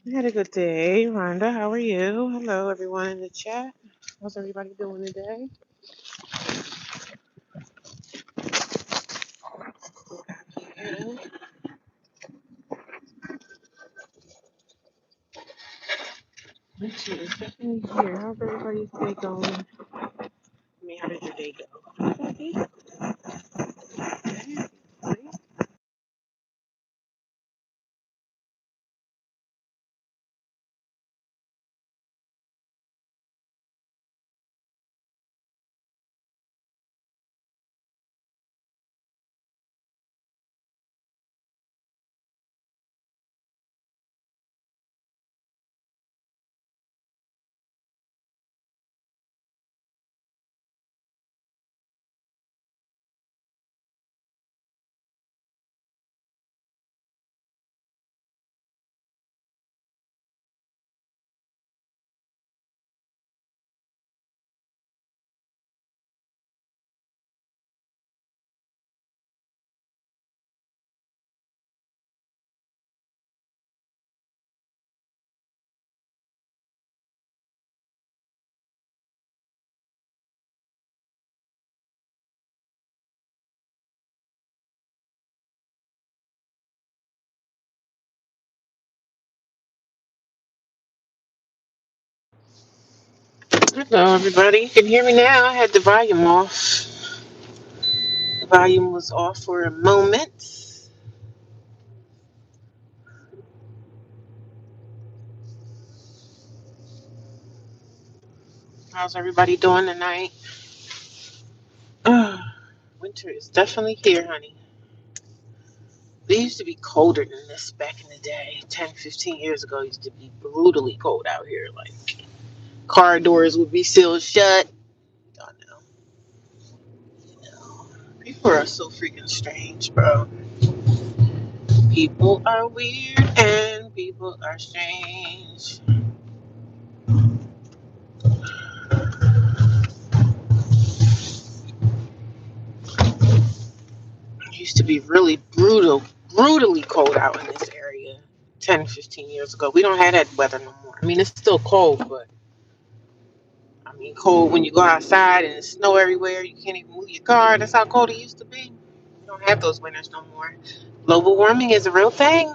I had a good day, Rhonda. How are you? Hello, everyone in the chat. How's everybody doing today? Yeah, Richie is definitely here. How's everybody's day going? How did your day go? Okay. Hello, everybody. You can hear me now. I had the volume off. The volume was off for a moment. How's everybody doing tonight? Winter is definitely here, honey. It used to be colder than this back in the day. 10, 15 years ago, it used to be brutally cold out here. Like, car doors would be sealed shut. I know. You know. People are so freaking strange, bro. People are weird and people are strange. It used to be really brutally cold out in this area 10, 15 years ago. We don't have that weather no more. I mean, it's still cold, but cold when you go outside and it's snow everywhere. You can't even move your car. That's how cold it used to be. We don't have those winters no more. Global warming is a real thing.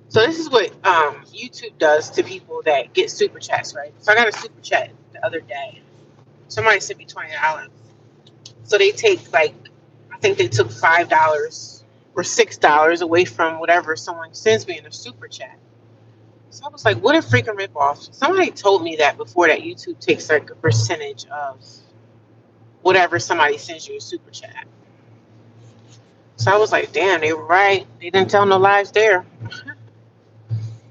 So this is what YouTube does to people that get super chats, right? So I got a super chat the other day. Somebody sent me $20. So they take I think they took $5 or $6 away from whatever someone sends me in a super chat. So I was like, what a freaking ripoff. Somebody told me that before, that YouTube takes like a percentage of whatever somebody sends you a super chat. So I was like, damn, they were right. They didn't tell no lies there.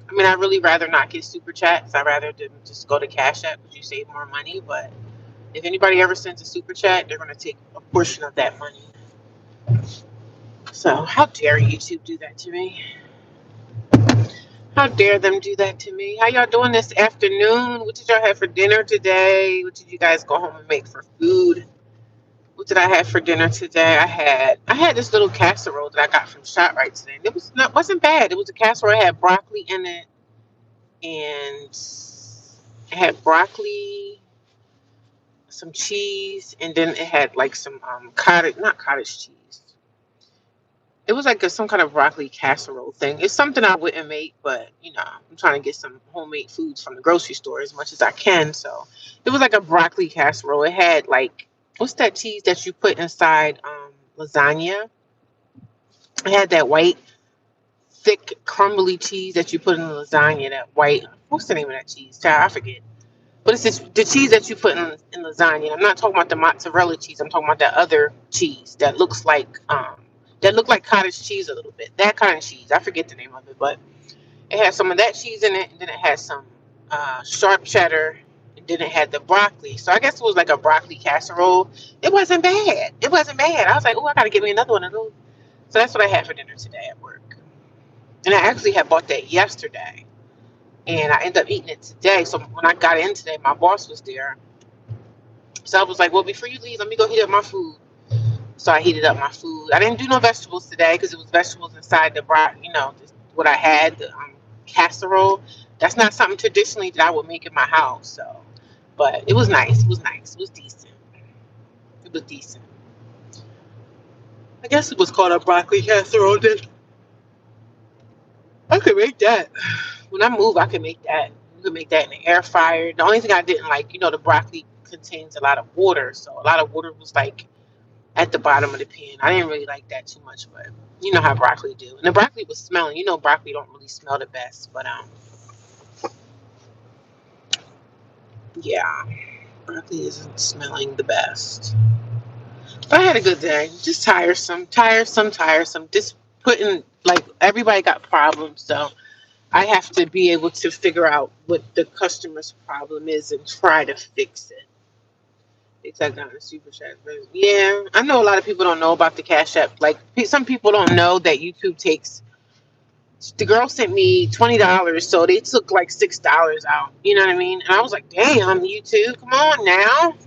I mean, I'd really rather not get super chats. I'd rather just go to Cash App because you save more money. But if anybody ever sends a super chat, they're going to take a portion of that money. So how dare YouTube do that to me? How dare them do that to me? How y'all doing this afternoon? What did y'all have for dinner today? What did you guys go home and make for food? What did I have for dinner today? I had this little casserole that I got from ShopRite today. And wasn't bad. It was a casserole. It had broccoli in it, and it had broccoli, some cheese, and then it had like some not cottage cheese. It was like some kind of broccoli casserole thing. It's something I wouldn't make, but I'm trying to get some homemade foods from the grocery store as much as I can. So it was like a broccoli casserole. It had like, what's that cheese that you put inside lasagna? It had that white, thick, crumbly cheese that you put in the lasagna. That white, what's the name of that cheese? Child, I forget. But it's the cheese that you put in lasagna. I'm not talking about the mozzarella cheese. I'm talking about that other cheese that looked like cottage cheese a little bit. That kind of cheese. I forget the name of it, but it had some of that cheese in it, and then it had some sharp cheddar, and then it had the broccoli. So I guess it was like a broccoli casserole. It wasn't bad. It wasn't bad. I was like, oh, I gotta get me another one of those. So that's what I had for dinner today at work. And I actually had bought that yesterday. And I ended up eating it today. So when I got in today, my boss was there. So I was like, well, before you leave, let me go heat up my food. So I heated up my food. I didn't do no vegetables today because it was vegetables inside the broth, what I had, the casserole. That's not something traditionally that I would make in my house. So, but it was nice. It was nice. It was decent. It was decent. I guess it was called a broccoli casserole. Then I could make that. When I move, I can make that. You can make that in the air fryer. The only thing I didn't like, the broccoli contains a lot of water, so a lot of water was like at the bottom of the pan. I didn't really like that too much, but you know how broccoli do. And the broccoli was smelling. Broccoli don't really smell the best, but yeah, broccoli isn't smelling the best. But I had a good day. Just tiresome, tiresome, tiresome. Just putting like everybody got problems, so I have to be able to figure out what the customer's problem is and try to fix it. They took down the super chat. But yeah, I know a lot of people don't know about the Cash App. Like some people don't know that YouTube takes. The girl sent me $20, so they took like $6 out. You know what I mean? And I was like, damn, YouTube, come on now.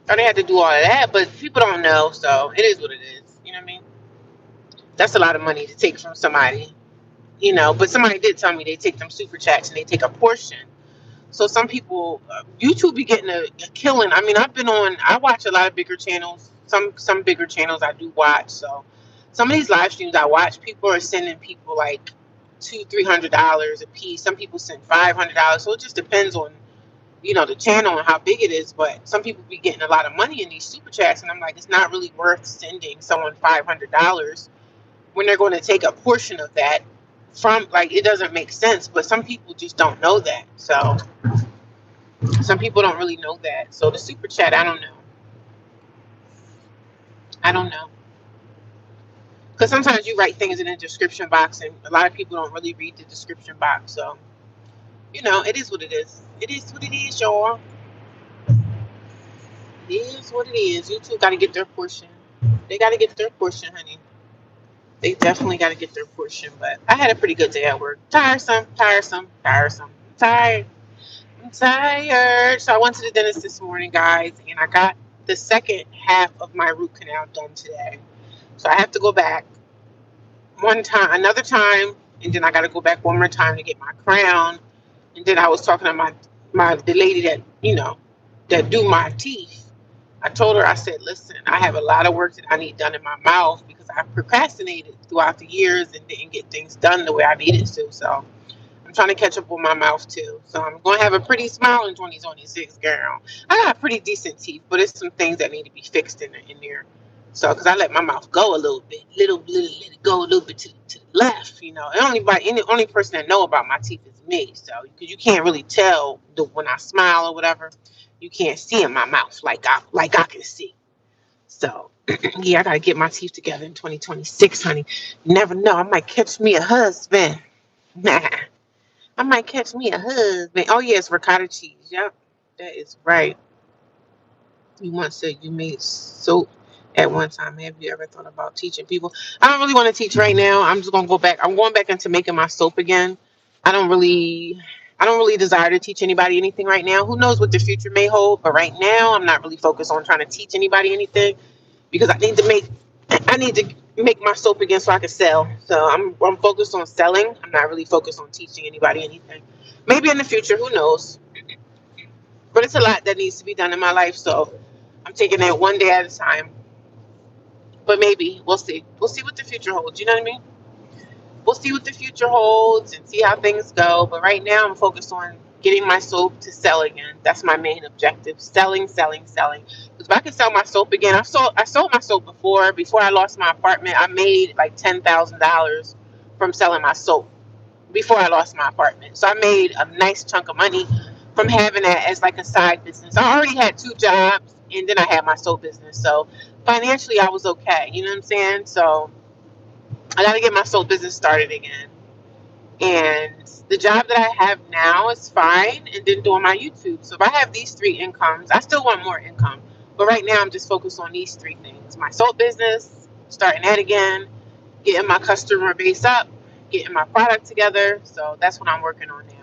Thought they had to do all of that, but people don't know, so it is what it is. You know what I mean? That's a lot of money to take from somebody. But somebody did tell me they take them super chats and they take a portion. So some people, YouTube be getting a killing. I mean, I watch a lot of bigger channels. Some bigger channels I do watch. So some of these live streams I watch, people are sending people like $200-$300 a piece. Some people send $500. So it just depends on the channel and how big it is. But some people be getting a lot of money in these super chats, and I'm like, it's not really worth sending someone $500 when they're going to take a portion of that from, like, it doesn't make sense. But some people just don't know that. So some people don't really know that. So the super chat, I don't know. I don't know. Because sometimes you write things in the description box and a lot of people don't really read the description box. So, it is what it is. It is what it is, y'all. It is what it is. You two got to get their portion. They got to get their portion, honey. They definitely got to get their portion. But I had a pretty good day at work. Tiresome, tiresome, tiresome. I'm tired. I'm tired. So I went to the dentist this morning, guys, and I got the second half of my root canal done today. So I have to go back another time, and then I got to go back one more time to get my crown. And then I was talking to the lady that that do my teeth. I told her, I said, listen, I have a lot of work that I need done in my mouth because I procrastinated throughout the years and didn't get things done the way I needed to. So I'm trying to catch up with my mouth too. So I'm going to have a pretty smile in 2026, girl. I got pretty decent teeth, but it's some things that need to be fixed in there. So, because I let my mouth go a little bit, let it go a little bit to the left, And the only person that know about my teeth is me. So, because you can't really tell when I smile or whatever, you can't see in my mouth like I can see. So, yeah, I got to get my teeth together in 2026, honey. You never know. I might catch me a husband. Nah. I might catch me a husband. Oh, yes, ricotta cheese. Yep, that is right. You once said you made soap at one time. Have you ever thought about teaching people? I don't really want to teach right now. I'm just going to go back. I'm going back into making my soap again. I don't really desire to teach anybody anything right now. Who knows what the future may hold? But right now, I'm not really focused on trying to teach anybody anything because I need to make my soap again so I can sell. So I'm focused on selling. I'm not really focused on teaching anybody anything. Maybe in the future, who knows? But it's a lot that needs to be done in my life, so I'm taking it one day at a time. But maybe we'll see. We'll see what the future holds. You know what I mean? We'll see what the future holds and see how things go. But right now, I'm focused on getting my soap to sell again. That's my main objective: selling, selling, selling. Because if I can sell my soap again, I sold my soap before. Before I lost my apartment, I made like $10,000 from selling my soap. Before I lost my apartment, so I made a nice chunk of money from having that as like a side business. I already had 2 jobs, and then I had my soap business. So financially, I was okay. You know what I'm saying? So I got to get my soap business started again. And the job that I have now is fine, and then doing my YouTube. So if I have these 3 incomes, I still want more income. But right now, I'm just focused on these 3 things: my soap business, starting that again, getting my customer base up, getting my product together. So that's what I'm working on now.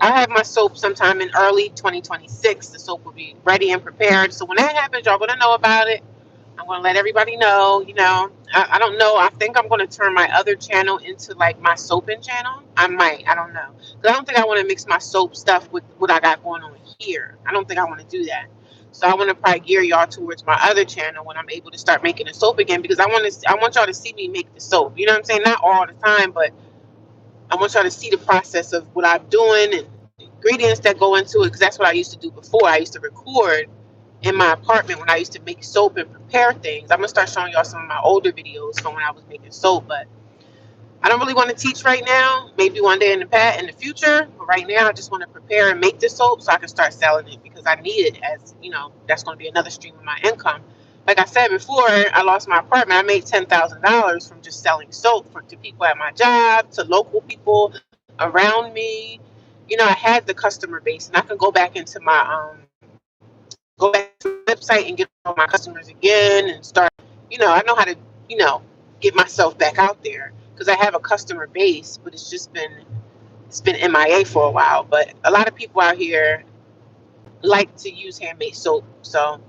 I have my soap sometime in early 2026. The soap will be ready and prepared. So when that happens, y'all gonna know about it. I'm gonna let everybody know. I don't know. I think I'm gonna turn my other channel into like my soaping channel. I might. I don't know. 'Cause I don't think I want to mix my soap stuff with what I got going on here. I don't think I want to do that. So I want to probably gear y'all towards my other channel when I'm able to start making the soap again, because I want y'all to see me make the soap. You know what I'm saying? Not all the time, but I want y'all to see the process of what I'm doing and the ingredients that go into it, because that's what I used to do before. I used to record in my apartment when I used to make soap and prepare things. I'm gonna start showing y'all some of my older videos from when I was making soap, but I don't really want to teach right now. Maybe one day in the future. But right now, I just want to prepare and make the soap so I can start selling it, because I need it, as that's going to be another stream of my income. Like I said before, I lost my apartment. I made $10,000 from just selling soap to people at my job, to local people around me. I had the customer base, and I can go back into my go back to my website and get all my customers again and start. I know how to get myself back out there, because I have a customer base, but it's been MIA for a while. But a lot of people out here like to use handmade soap, so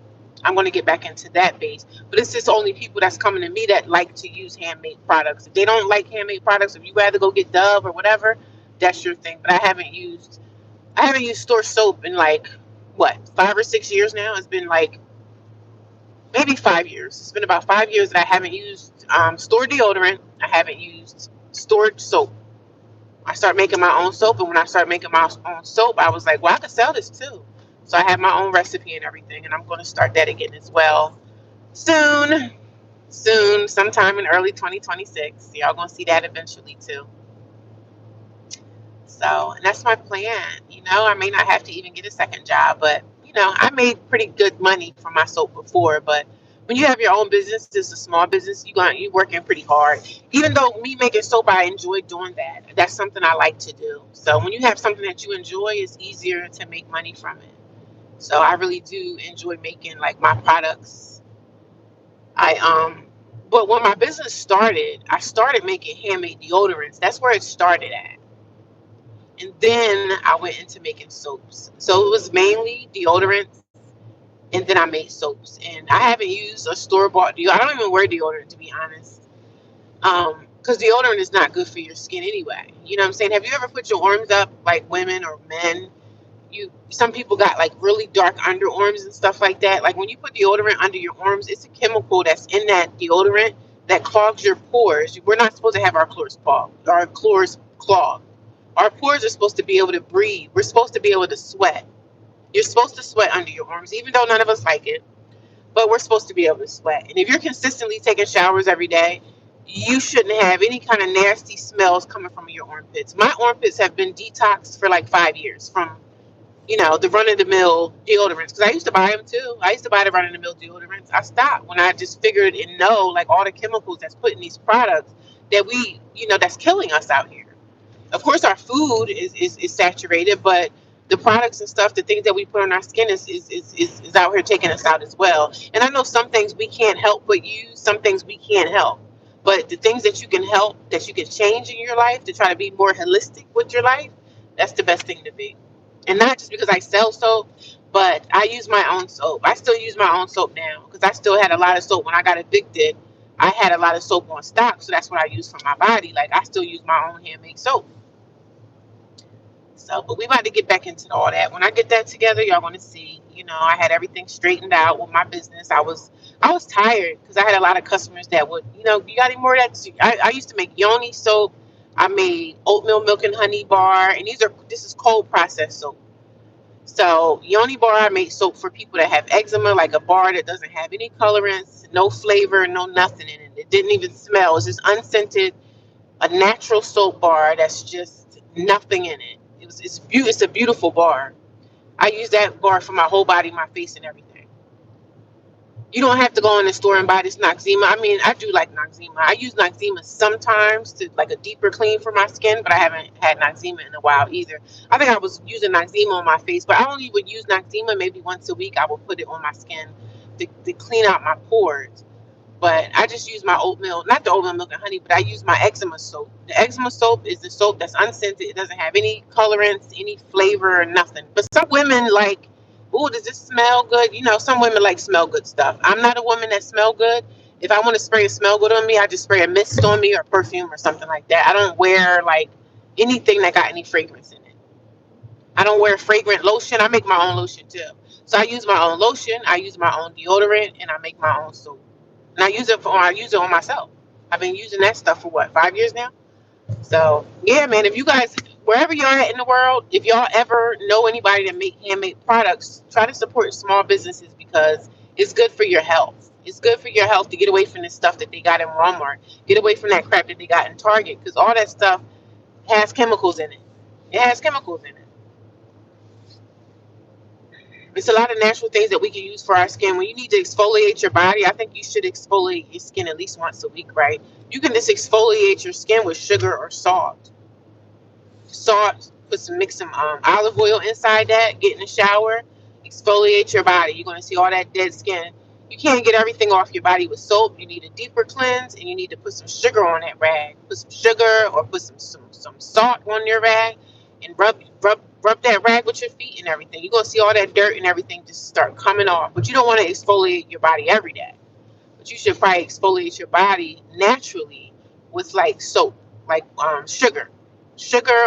I'm going to get back into that base. But it's just only people that's coming to me that like to use handmade products. If they don't like handmade products, if you rather go get Dove or whatever, that's your thing. But I haven't used store soap in like what, 5 or 6 years now. It's been like maybe 5 years. It's been about 5 years that I haven't used store deodorant. I haven't used stored soap. I started making my own soap, and when I started making my own soap, I was like, well, I could sell this too. So I have my own recipe and everything, and I'm going to start that again as well soon, sometime in early 2026. Y'all going to see that eventually too. So, and that's my plan. I may not have to even get a second job, but I made pretty good money from my soap before. But when you have your own business, it's a small business, you working pretty hard. Even though me making soap, I enjoy doing that. That's something I like to do. So when you have something that you enjoy, it's easier to make money from it. So I really do enjoy making like my products. But when my business started, I started making handmade deodorants. That's where it started at. And then I went into making soaps. So it was mainly deodorants, and then I made soaps. And I haven't used a store-bought deodorant. I don't even wear deodorant, to be honest. Because deodorant is not good for your skin anyway. You know what I'm saying? Have you ever put your arms up, like women or men? Some people got like really dark underarms and stuff like that. Like when you put deodorant under your arms, it's a chemical that's in that deodorant that clogs your pores. We're not supposed to have our pores clogged. Our pores are supposed to be able to breathe. We're supposed to be able to sweat. You're supposed to sweat under your arms, even though none of us like it. But we're supposed to be able to sweat. And if you're consistently taking showers every day, you shouldn't have any kind of nasty smells coming from your armpits. My armpits have been detoxed for like 5 years from the run-of-the-mill deodorants, because I used to buy them too. I used to buy the run-of-the-mill deodorants. I stopped when I just figured and know like all the chemicals that's put in these products that that's killing us out here. Of course, our food is saturated, but the products and stuff, the things that we put on our skin is out here taking us out as well. And I know some things we can't help but use, some things we can't help. But the things that you can help, that you can change in your life to try to be more holistic with your life, that's the best thing to be. And not just because I sell soap, but I use my own soap. I still use my own soap now, because I still had a lot of soap when I got evicted. I had a lot of soap on stock, so that's what I use for my body. Like I still use my own handmade soap. So, but we about to get back into all that. When I get that together, y'all going to see. I had everything straightened out with my business. I was tired, because I had a lot of customers that would, you got any more of that? I used to make yoni soap. I made oatmeal milk and honey bar, and this is cold processed soap. So yoni bar, I make soap for people that have eczema, like a bar that doesn't have any colorants, no flavor, no nothing in it. It didn't even smell. It's just unscented, a natural soap bar that's just nothing in it. It's a beautiful bar. I use that bar for my whole body, my face, and everything. You don't have to go in the store and buy this Noxzema. I mean, I do like Noxzema. I use Noxzema sometimes to like a deeper clean for my skin, but I haven't had Noxzema in a while either. I think I was using Noxzema on my face, but I only would use Noxzema maybe once a week. I will put it on my skin to clean out my pores. But I just use my oatmeal, not the oatmeal milk and honey, but I use my eczema soap. The eczema soap is the soap that's unscented. It doesn't have any colorants, any flavor, or nothing. But some women like Ooh, does this smell good? You know, some women like smell good stuff. I'm not a woman that smell good. If I want to spray a smell good on me, I just spray a mist on me or perfume or something like that. I don't wear like anything that got any fragrance in it. I don't wear fragrant lotion. I make my own lotion too. So I use my own lotion, I use my own deodorant, and I make my own soap. And I use it on myself. I've been using that stuff for what, 5 years now? So yeah, man, if you guys, wherever you're at in the world, if y'all ever know anybody that make handmade products, try to support small businesses because it's good for your health. It's good for your health to get away from the stuff that they got in Walmart. Get away from that crap that they got in Target because all that stuff has chemicals in it. It has chemicals in it. It's a lot of natural things that we can use for our skin. When you need to exfoliate your body, I think you should exfoliate your skin at least once a week, right? You can just exfoliate your skin with sugar or salt, mix some olive oil inside that, get in the shower, exfoliate your body. You're going to see all that dead skin. You can't get everything off your body with soap. You need a deeper cleanse, and you need to put some sugar on that rag. Put some sugar or put some salt on your rag and rub that rag with your feet and everything. You're going to see all that dirt and everything just start coming off. But you don't want to exfoliate your body every day. But you should probably exfoliate your body naturally with like soap, like sugar,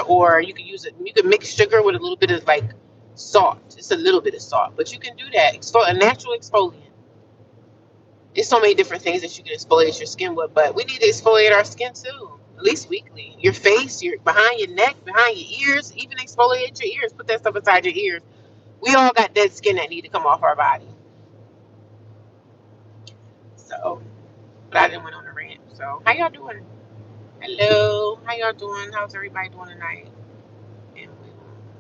or you can use it. You can mix sugar with a little bit of like salt, just a little bit of salt. But you can do that. A natural exfoliant. There's so many different things that you can exfoliate your skin with, but we need to exfoliate our skin too, at least weekly. Your face, your behind your neck, behind your ears, even exfoliate your ears. Put that stuff inside your ears. We all got dead skin that need to come off our body. So, but I didn't went on a rant. So, how y'all doing? Hello, how y'all doing? How's everybody doing tonight? And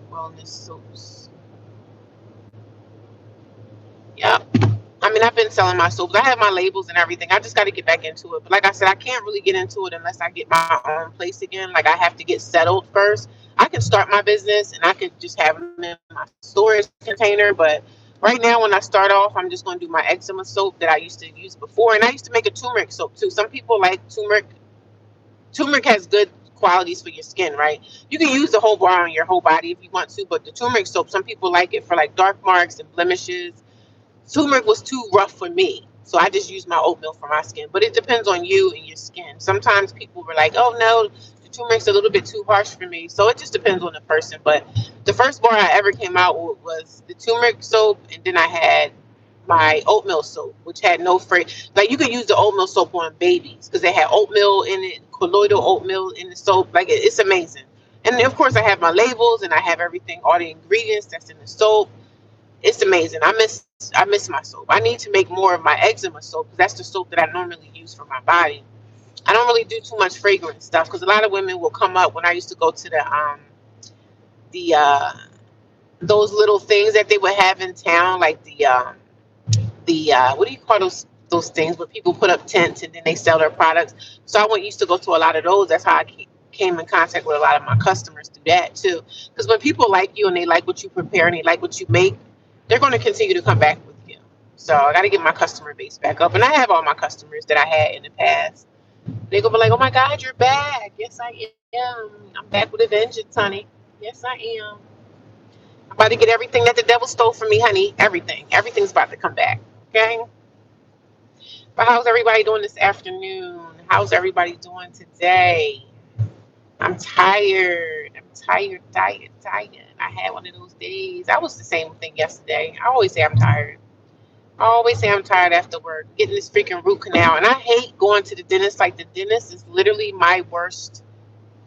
wellness soaps. Yeah. I mean, I've been selling my soaps. I have my labels and everything. I just got to get back into it. But like I said, I can't really get into it unless I get my own place again. Like I have to get settled first. I can start my business and I could just have them in my storage container. But right now, when I start off, I'm just going to do my eczema soap that I used to use before. And I used to make a turmeric soap too. Some people like turmeric. Turmeric has good qualities for your skin, right? You can use the whole bar on your whole body if you want to. But the turmeric soap, some people like it for like dark marks and blemishes. Turmeric was too rough for me, so I just use my oatmeal for my skin. But it depends on you and your skin. Sometimes people were like, oh no, the turmeric's a little bit too harsh for me. So it just depends on the person. But the first bar I ever came out with was the turmeric soap, and then I had my oatmeal soap, which had no like you could use the oatmeal soap on babies because they had oatmeal in it, colloidal oatmeal in the soap. Like it's amazing. And of course I have my labels and I have everything, all the ingredients that's in the soap. It's amazing. I miss my soap. I need to make more of my eczema soap because that's the soap that I normally use for my body. I don't really do too much fragrance stuff because a lot of women will come up when I used to go to the those little things that they would have in town, like the what do you call those things where people put up tents and then they sell their products. So used to go to a lot of those. That's how I came in contact with a lot of my customers through that too. Because when people like you and they like what you prepare and they like what you make, they're going to continue to come back with you. So I got to get my customer base back up. And I have all my customers that I had in the past. They're going to be like, oh my God, you're back. Yes, I am. I'm back with a vengeance, honey. Yes, I am. I'm about to get everything that the devil stole from me, honey. Everything. Everything's about to come back. Okay? But how's everybody doing this afternoon? How's everybody doing today? I'm tired. I'm tired. I had one of those days. I was the same thing yesterday. I always say I'm tired. I always say I'm tired after work, getting this freaking root canal. And I hate going to the dentist. Like the dentist is literally my worst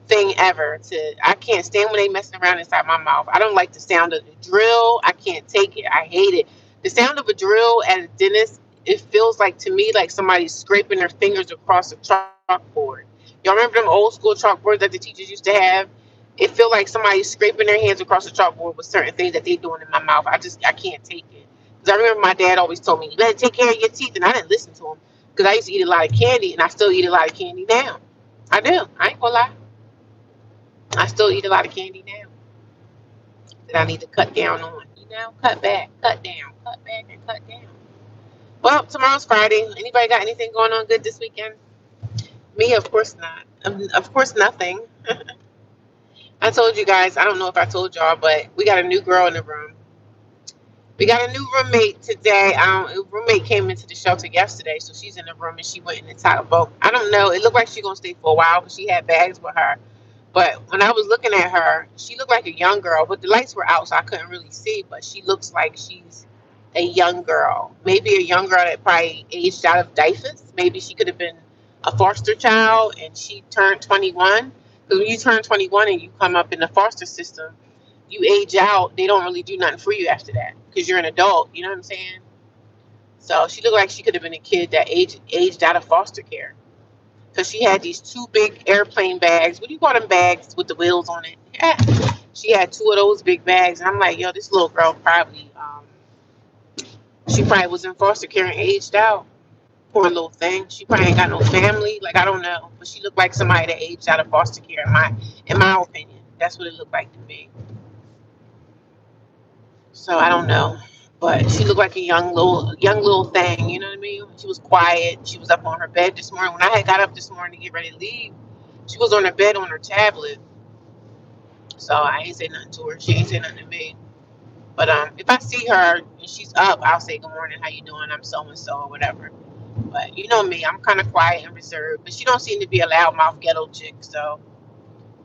thing ever. I can't stand when they messing around inside my mouth. I don't like the sound of the drill. I can't take it. I hate it. The sound of a drill at a dentist, it feels like to me like somebody's scraping their fingers across a chalkboard. Y'all remember them old school chalkboards that the teachers used to have? It feel like somebody's scraping their hands across the chalkboard with certain things that they're doing in my mouth. I can't take it. Because I remember my dad always told me, you better take care of your teeth. And I didn't listen to him because I used to eat a lot of candy and I still eat a lot of candy now. I do. I ain't gonna lie. I still eat a lot of candy now that I need to cut down on. Cut back, cut down, cut back, and cut down. Well, tomorrow's Friday. Anybody got anything going on good this weekend? Me, of course not. Of course, nothing. I told you guys, I don't know if I told y'all, but we got a new girl in the room. We got a new roommate today. A roommate came into the shelter yesterday, so she's in the room and she went in the tugboat. I don't know. It looked like she's gonna stay for a while because she had bags with her. But when I was looking at her, she looked like a young girl. But the lights were out, so I couldn't really see. But she looks like she's a young girl. Maybe a young girl that probably aged out of diapers. Maybe she could have been a foster child and she turned 21. Because when you turn 21 and you come up in the foster system, you age out. They don't really do nothing for you after that because you're an adult. You know what I'm saying? So she looked like she could have been a kid that aged out of foster care because she had these two big airplane bags. What do you call them bags with the wheels on it? Yeah. She had two of those big bags, and I'm like, yo, this little girl probably, she probably was in foster care and aged out. Poor little thing. She probably ain't got no family. Like I don't know, but she looked like somebody that aged out of foster care. In my opinion, that's what it looked like to me. So I don't know, but she looked like a young little thing. You know what I mean? She was quiet. She was up on her bed this morning. When I had got up this morning to get ready to leave, she was on her bed on her tablet. So I ain't say nothing to her. She ain't say nothing to me. But if I see her and she's up, I'll say good morning. How you doing? I'm so and so or whatever. But you know me, I'm kind of quiet and reserved. But she don't seem to be a loudmouth ghetto chick. So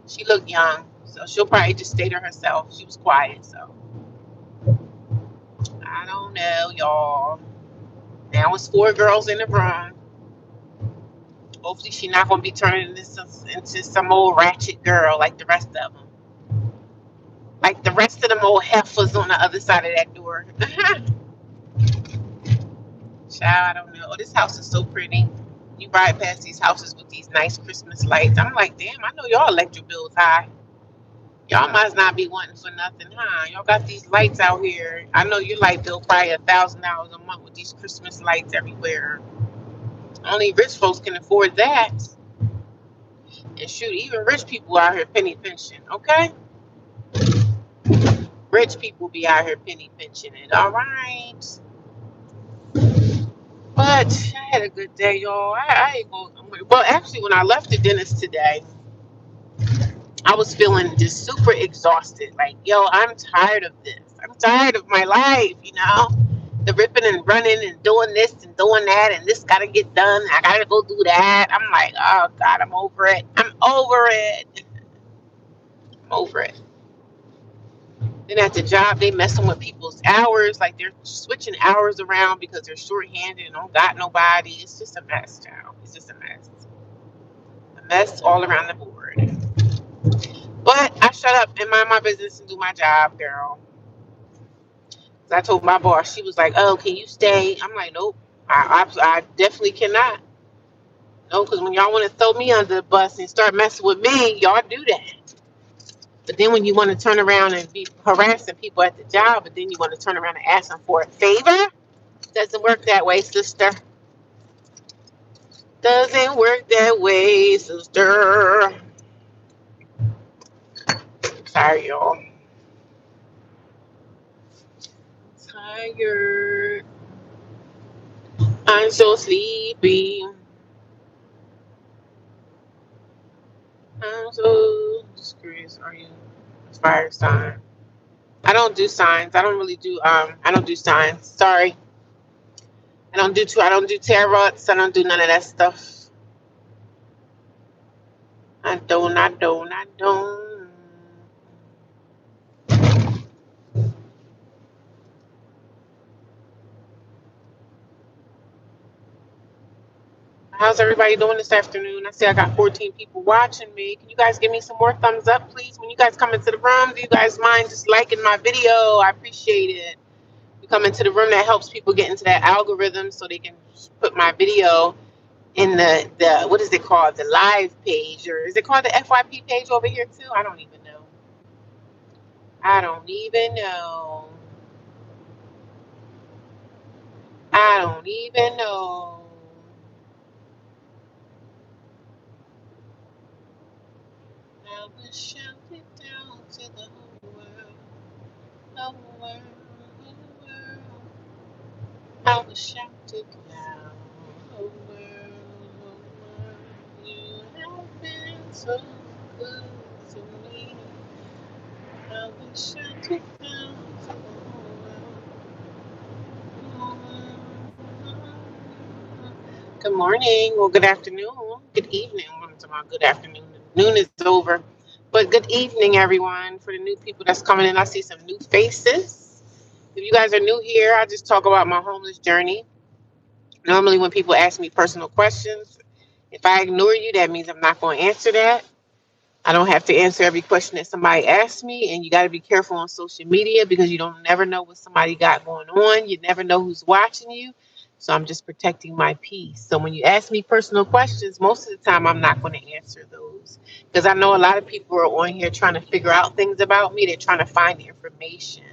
she looked young. So she'll probably just stay to herself. She was quiet. So I don't know, y'all. Now it's four girls in the room. Hopefully she's not gonna be turning into some old ratchet girl like the rest of them. Like the rest of them old heifers on the other side of that door. Child, I don't know. Oh, this house is so pretty. You ride past these houses with these nice Christmas lights. I'm like, damn, I know y'all electric bills high. Y'all must not be wanting for nothing, huh? Y'all got these lights out here. I know your light bill probably $1,000 a month with these Christmas lights everywhere. Only rich folks can afford that. And shoot, even rich people out here penny pinching, okay? Rich people be out here penny pinching it, all right? But I had a good day, y'all. Well, actually, when I left the dentist today, I was feeling just super exhausted. Like, yo, I'm tired of this. I'm tired of my life, the ripping and running and doing this and doing that, and this got to get done. I got to go do that. I'm like, oh, God, I'm over it. I'm over it. I'm over it. Then at the job, they messing with people's hours. Like, they're switching hours around because they're shorthanded and don't got nobody. It's just a mess, child. It's just a mess. A mess all around the board. But I shut up and mind my business and do my job, girl. I told my boss, she was like, "Oh, can you stay?" I'm like, "Nope, I definitely cannot." No, because when y'all want to throw me under the bus and start messing with me, y'all do that. But then when you want to turn around and be harassing people at the job, but then you want to turn around and ask them for a favor, doesn't work that way, sister. Doesn't work that way, sister. Sorry, y'all. Tired. I'm so sleepy. I'm so disgraced. Are you fire sign? I don't do signs. I don't do signs. Sorry. I don't do tarots. I don't do none of that stuff. I don't. How's everybody doing this afternoon? I see I got 14 people watching me. Can you guys give me some more thumbs up, please? When you guys come into the room, do you guys mind just liking my video? I appreciate it. You come into the room, that helps people get into that algorithm so they can put my video in the what is it called? The live page, or is it called the FYP page over here too? I don't even know. I don't even know. I don't even know. I will shout it down to the whole world, the whole world, the whole world. I will shout it down, whole world, whole world. You have been so good to me. I will shout it down to the whole world. Good morning. Well, good afternoon. Good evening. I'm talking about good afternoon. Noon is over. But good evening, everyone. For the new people that's coming in, I see some new faces. If you guys are new here, I just talk about my homeless journey. Normally, when people ask me personal questions, if I ignore you, that means I'm not going to answer that. I don't have to answer every question that somebody asks me, and you got to be careful on social media because you don't never know what somebody got going on. You never know who's watching you. So I'm just protecting my peace. So when you ask me personal questions, most of the time I'm not going to answer those because I know a lot of people are on here trying to figure out things about me. They're trying to find the information.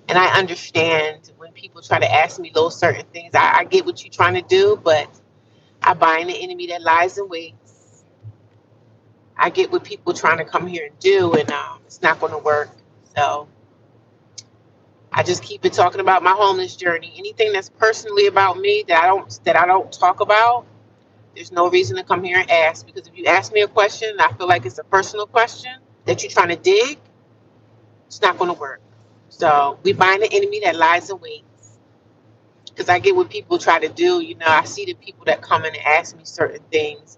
And I understand when people try to ask me those certain things. I get what you're trying to do, but I bind the enemy that lies in wait. I get what people trying to come here and do, and it's not going to work. So I just keep it talking about my homeless journey. Anything that's personally about me that I don't talk about, there's no reason to come here and ask. Because if you ask me a question, and I feel like it's a personal question that you're trying to dig, it's not going to work. So we bind the enemy that lies in wait. Because I get what people try to do. I see the people that come in and ask me certain things.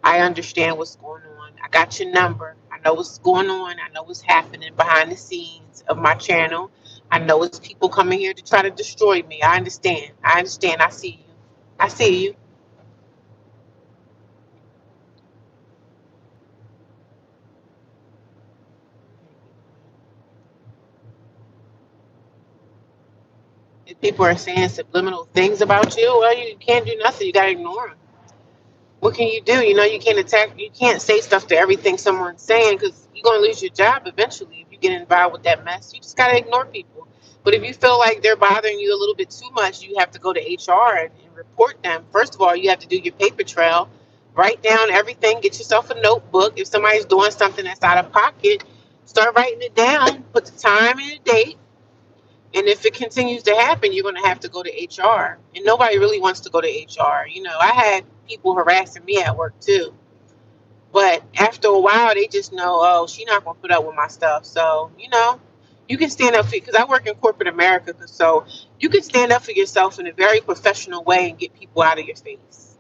I understand what's going on. I got your number. I know what's going on. I know what's happening behind the scenes of my channel. I know it's people coming here to try to destroy me. I understand. I understand. I see you. I see you. If people are saying subliminal things about you, well, you can't do nothing. You got to ignore them. What can you do? You can't attack. You can't say stuff to everything someone's saying because you're gonna lose your job eventually if you get involved with that mess. You just gotta ignore people. But if you feel like they're bothering you a little bit too much, you have to go to HR and report them. First of all, you have to do your paper trail, write down everything, get yourself a notebook. If somebody's doing something that's out of pocket, start writing it down. Put the time and the date. And if it continues to happen, you're going to have to go to HR. And nobody really wants to go to HR. I had people harassing me at work too. But after a while, they just know, oh, she's not going to put up with my stuff. So, you can stand up for, because I work in corporate America. So you can stand up for yourself in a very professional way and get people out of your face.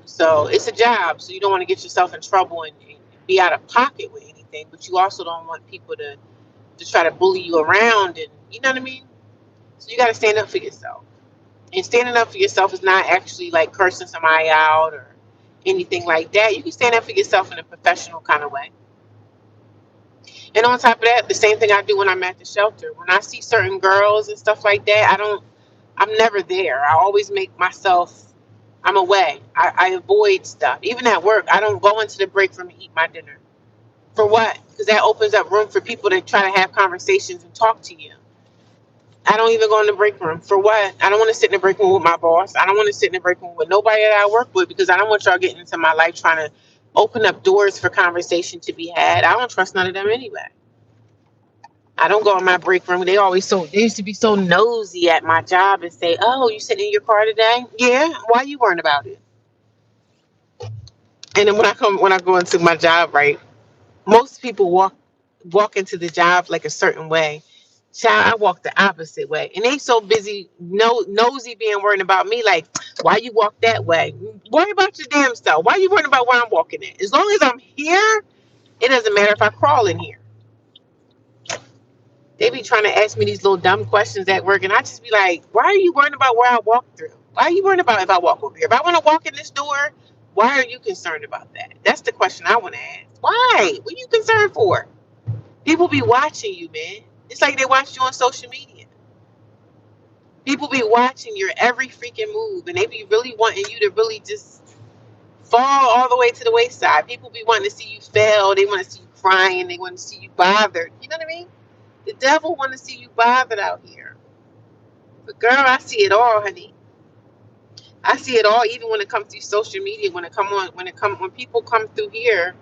So it's a job. So you don't want to get yourself in trouble and be out of pocket with anything. But you also don't want people to try to bully you around, and you know what I mean? So you got to stand up for yourself. And standing up for yourself is not actually like cursing somebody out or anything like that. You can stand up for yourself in a professional kind of way. And on top of that, the same thing I do when I'm at the shelter. When I see certain girls and stuff like that, I'm never there. I always make myself, I'm away. I avoid stuff. Even at work, I don't go into the break room and eat my dinner. For what? Because that opens up room for people to try to have conversations and talk to you. I don't even go in the break room. For what? I don't want to sit in the break room with my boss. I don't want to sit in the break room with nobody that I work with because I don't want y'all getting into my life trying to open up doors for conversation to be had. I don't trust none of them anyway. I don't go in my break room. They used to be so nosy at my job and say, "Oh, you sitting in your car today? Yeah. Why you worrying about it?" And then when I go into my job, right? Most people walk into the job like a certain way. Child, I walk the opposite way. And they so busy nosy being worried about me, like, why you walk that way? Worry about your damn self. Why you worrying about where I'm walking at? As long as I'm here, it doesn't matter if I crawl in here. They be trying to ask me these little dumb questions at work, and I just be like, why are you worrying about where I walk through? Why are you worrying about if I walk over here? If I want to walk in this door, why are you concerned about that? That's the question I want to ask. Why? What are you concerned for? People be watching you, man. It's like they watch you on social media. People be watching your every freaking move, and they be really wanting you to really just fall all the way to the wayside. People be wanting to see you fail. They want to see you crying. They want to see you bothered. You know what I mean? The devil want to see you bothered out here. But girl, I see it all, honey. I see it all, even when it comes through social media. When people come through here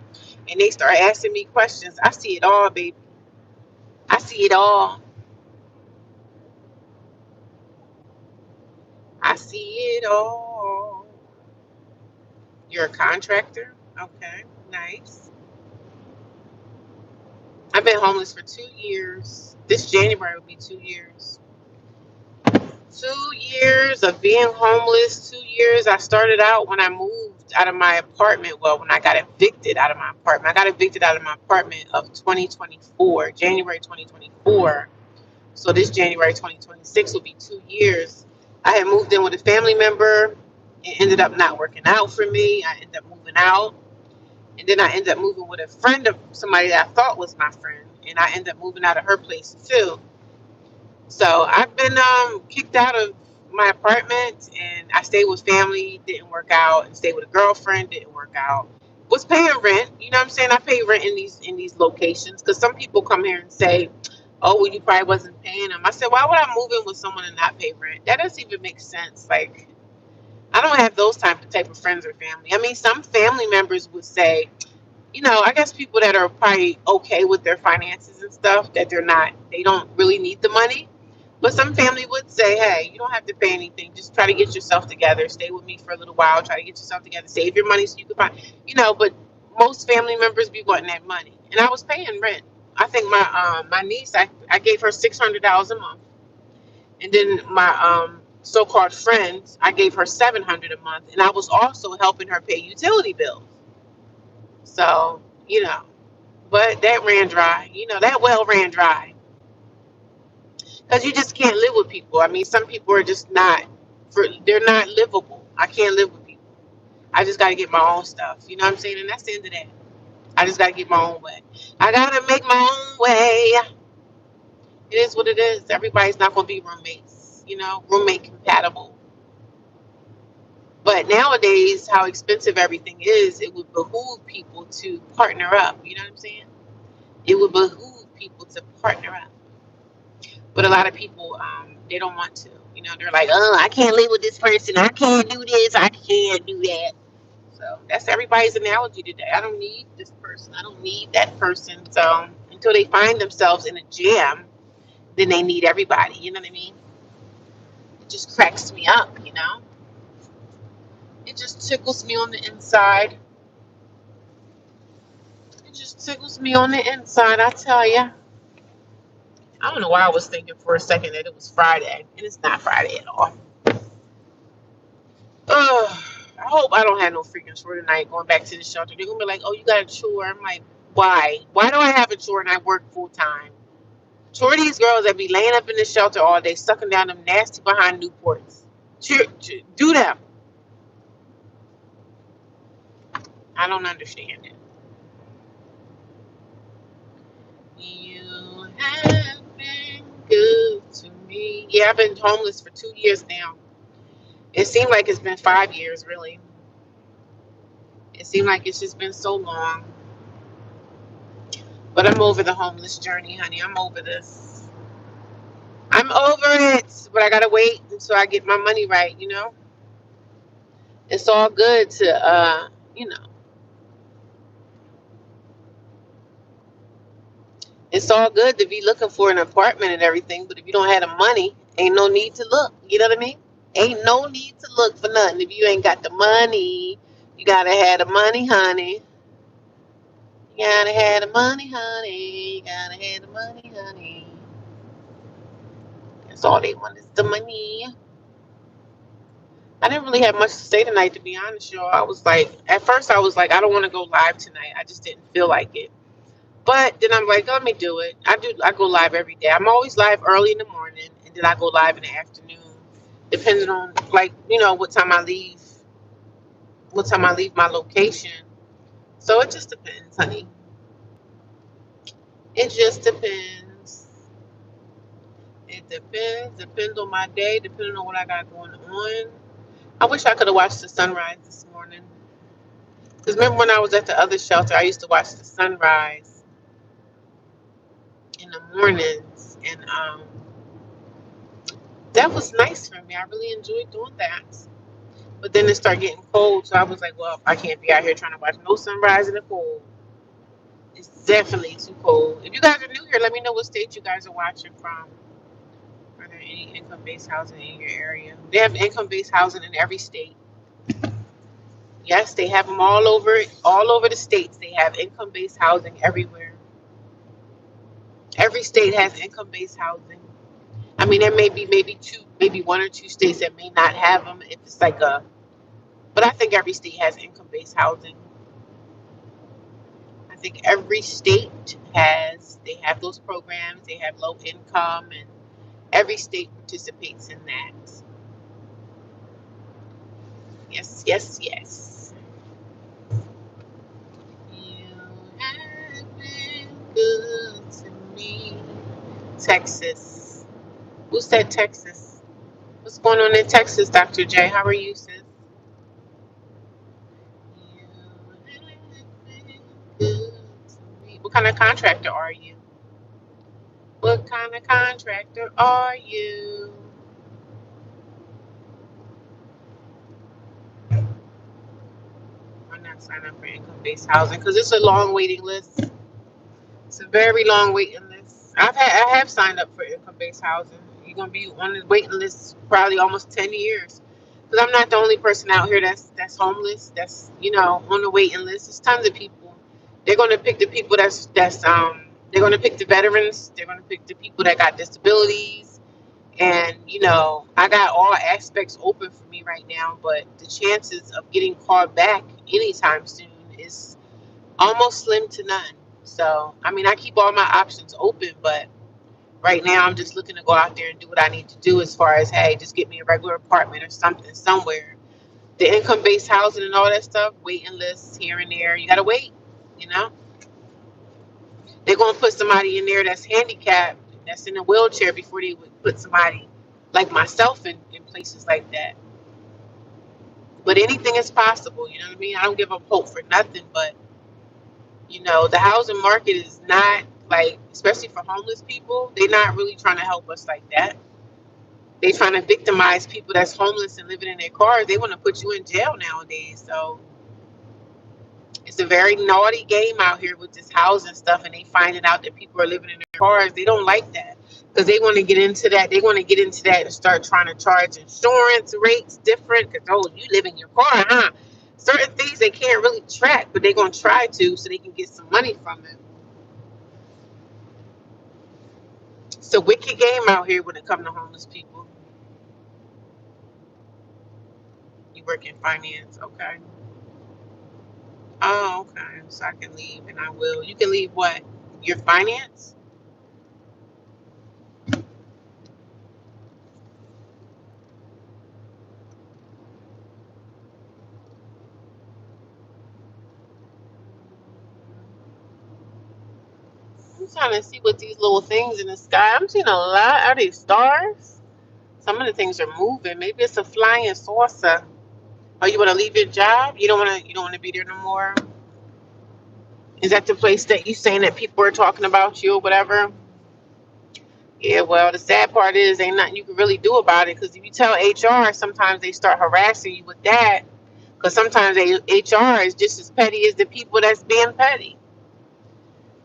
and they start asking me questions, I see it all, baby. I see it all. I see it all. You're a contractor? Okay, nice. I've been homeless for 2 years. This January will be 2 years. 2 years of being homeless. 2 years. I started out when I moved out of my apartment. Well, when I got evicted out of my apartment. I got evicted out of my apartment of 2024, January 2024. So this January 2026 will be 2 years. I had moved in with a family member. It ended up not working out for me. I ended up moving out. And then I ended up moving with a friend of somebody that I thought was my friend. And I ended up moving out of her place too. So I've been kicked out of my apartment, and I stayed with family, didn't work out, and stayed with a girlfriend, didn't work out. Was paying rent, you know what I'm saying? I pay rent in these locations because some people come here and say, "Oh, well, you probably wasn't paying them." I said, "Why would I move in with someone and not pay rent? That doesn't even make sense." Like, I don't have those type of friends or family. I mean, some family members would say, I guess people that are probably okay with their finances and stuff, that they don't really need the money. But some family would say, hey, you don't have to pay anything. Just try to get yourself together. Stay with me for a little while. Try to get yourself together. Save your money so you can but most family members be wanting that money. And I was paying rent. I think my niece, I gave her $600 a month. And then my so-called friends, I gave her $700 a month. And I was also helping her pay utility bills. So, but that ran dry. That well ran dry. Because you just can't live with people. I mean, some people are just they're not livable. I can't live with people. I just got to get my own stuff. You know what I'm saying? And that's the end of that. I just got to get my own way. I got to make my own way. It is what it is. Everybody's not going to be roommates, roommate compatible. But nowadays, how expensive everything is, it would behoove people to partner up. You know what I'm saying? It would behoove people to partner up. But a lot of people, they don't want to. They're like, oh, I can't live with this person. I can't do this. I can't do that. So that's everybody's analogy today. I don't need this person. I don't need that person. So until they find themselves in a jam, then they need everybody. You know what I mean? It just cracks me up, It just tickles me on the inside. It just tickles me on the inside, I tell you. I don't know why I was thinking for a second that it was Friday, and it's not Friday at all. Ugh, I hope I don't have no freaking chore tonight going back to the shelter. They're going to be like, oh, you got a chore. I'm like, why? Why do I have a chore and I work full time? Chore these girls that be laying up in the shelter all day, sucking down them nasty behind Newports. Do them. I don't understand it. You have been good to me. Yeah, I've been homeless for 2 years now. It seemed like it's been 5 years, really. It seemed like it's just been so long. But I'm over the homeless journey, honey. I'm over this. I'm over it. But I gotta wait until I get my money right, It's all good to it's all good to be looking for an apartment and everything, but if you don't have the money, ain't no need to look. You know what I mean? Ain't no need to look for nothing. If you ain't got the money, you gotta have the money, honey. You gotta have the money, honey. You gotta have the money, honey. That's all they want is the money. I didn't really have much to say tonight, to be honest, y'all. At first I was like, I don't want to go live tonight. I just didn't feel like it. But then I'm like, let me do it. I go live every day. I'm always live early in the morning, and then I go live in the afternoon, depending on what time I leave my location. So it just depends, honey. It just depends. It depends. Depends on my day, depending on what I got going on. I wish I could have watched the sunrise this morning. Because remember when I was at the other shelter, I used to watch the sunrise in the mornings. And that was nice for me. I really enjoyed doing that. But then it started getting cold, so I was like, well, I can't be out here trying to watch no sunrise in the cold. It's definitely too cold. If you guys are new here, let me know what state you guys are watching from. Are there any income-based housing in your area? They have income-based housing in every state. Yes, they have them all over the states. They have income-based housing everywhere. Every state has income-based housing. I mean, there may be maybe two, maybe one or two states that may not have them. If it's like a, but I think every state has income-based housing. I think every state they have those programs. They have low income, and every state participates in that. Yes, yes, yes. You have been good to me. Texas. Who said Texas? What's going on in Texas, Dr. J? How are you, sis? You have been good to me. What kind of contractor are you? What kind of contractor are you? I'm not signing up for income-based housing because it's a long waiting list. It's a very long waiting list. I have signed up for income-based housing. You're gonna be on the waiting list probably almost 10 years. Because I'm not the only person out here that's homeless. That's on the waiting list. There's tons of people. They're gonna pick the people that's. They're gonna pick the veterans. They're gonna pick the people that got disabilities. And I got all aspects open for me right now, but the chances of getting called back anytime soon is almost slim to none. So, I mean, I keep all my options open, but right now I'm just looking to go out there and do what I need to do as far as, hey, just get me a regular apartment or something somewhere. The income-based housing and all that stuff, waiting lists here and there, you got to wait, you know? They're going to put somebody in there that's handicapped, that's in a wheelchair before they would put somebody like myself in places like that. But anything is possible, you know what I mean? I don't give up hope for nothing, but the housing market is not like, especially for homeless people, they're not really trying to help us like that. They trying to victimize people that's homeless and living in their cars. They want to put you in jail nowadays. So it's a very naughty game out here with this housing stuff, and they finding out that people are living in their cars. They don't like that because they want to get into that. They want to get into that and start trying to charge insurance rates different because, oh, you live in your car, huh? Certain things they can't really track, but they're going to try to so they can get some money from it. It's a wicked game out here when it comes to homeless people. You work in finance, okay? Oh, okay. So I can leave, and I will. You can leave what? Your finance? I'm trying to see what these little things in the sky. I'm seeing a lot. Are they stars? Some of the things are moving. Maybe it's a flying saucer. Oh, you want to leave your job? You don't want to. You don't want to be there no more. Is that the place that you saying that people are talking about you or whatever? Yeah. Well, the sad part is ain't nothing you can really do about it because if you tell HR, sometimes they start harassing you with that. Because sometimes HR is just as petty as the people that's being petty.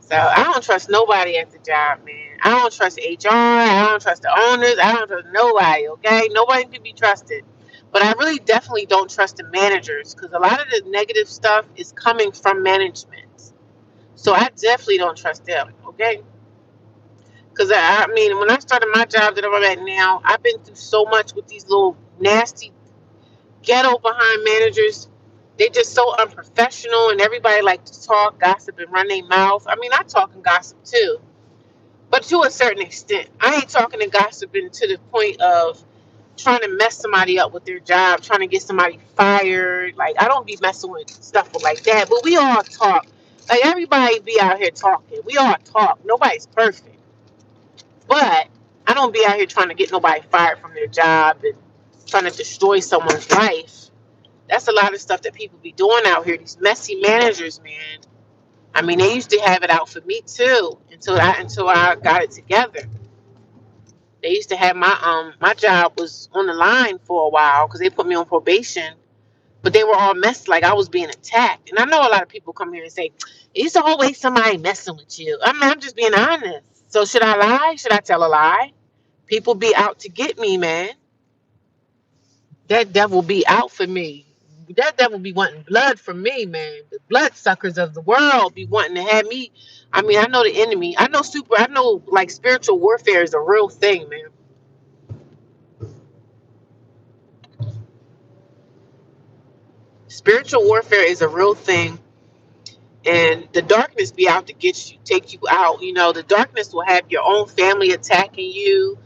So I don't trust nobody at the job, man. I don't trust HR. I don't trust the owners. I don't trust nobody, okay? Nobody can be trusted. But I really definitely don't trust the managers because a lot of the negative stuff is coming from management. So I definitely don't trust them, okay? Because I mean, when I started my job that I'm at now, I've been through so much with these little nasty ghetto behind managers. They just so unprofessional and everybody like to talk, gossip, and run their mouth. I mean, I talk and gossip too, but to a certain extent. I ain't talking and gossiping to the point of trying to mess somebody up with their job, trying to get somebody fired. Like, I don't be messing with stuff like that, but we all talk. Like, everybody be out here talking. We all talk. Nobody's perfect. But I don't be out here trying to get nobody fired from their job and trying to destroy someone's life. That's a lot of stuff that people be doing out here. These messy managers, man. I mean, they used to have it out for me too until I got it together. They used to have my job was on the line for a while because they put me on probation, but they were all messed like I was being attacked. And I know a lot of people come here and say, "It's always somebody messing with you." I mean, I'm just being honest. So should I lie? Should I tell a lie? People be out to get me, man. That devil be out for me. That devil be wanting blood from me, man. The bloodsuckers of the world be wanting to have me. I mean, I know the enemy. I know like spiritual warfare is a real thing, man. Spiritual warfare is a real thing, and the darkness be out to get you, take you out. The darkness will have your own family attacking you.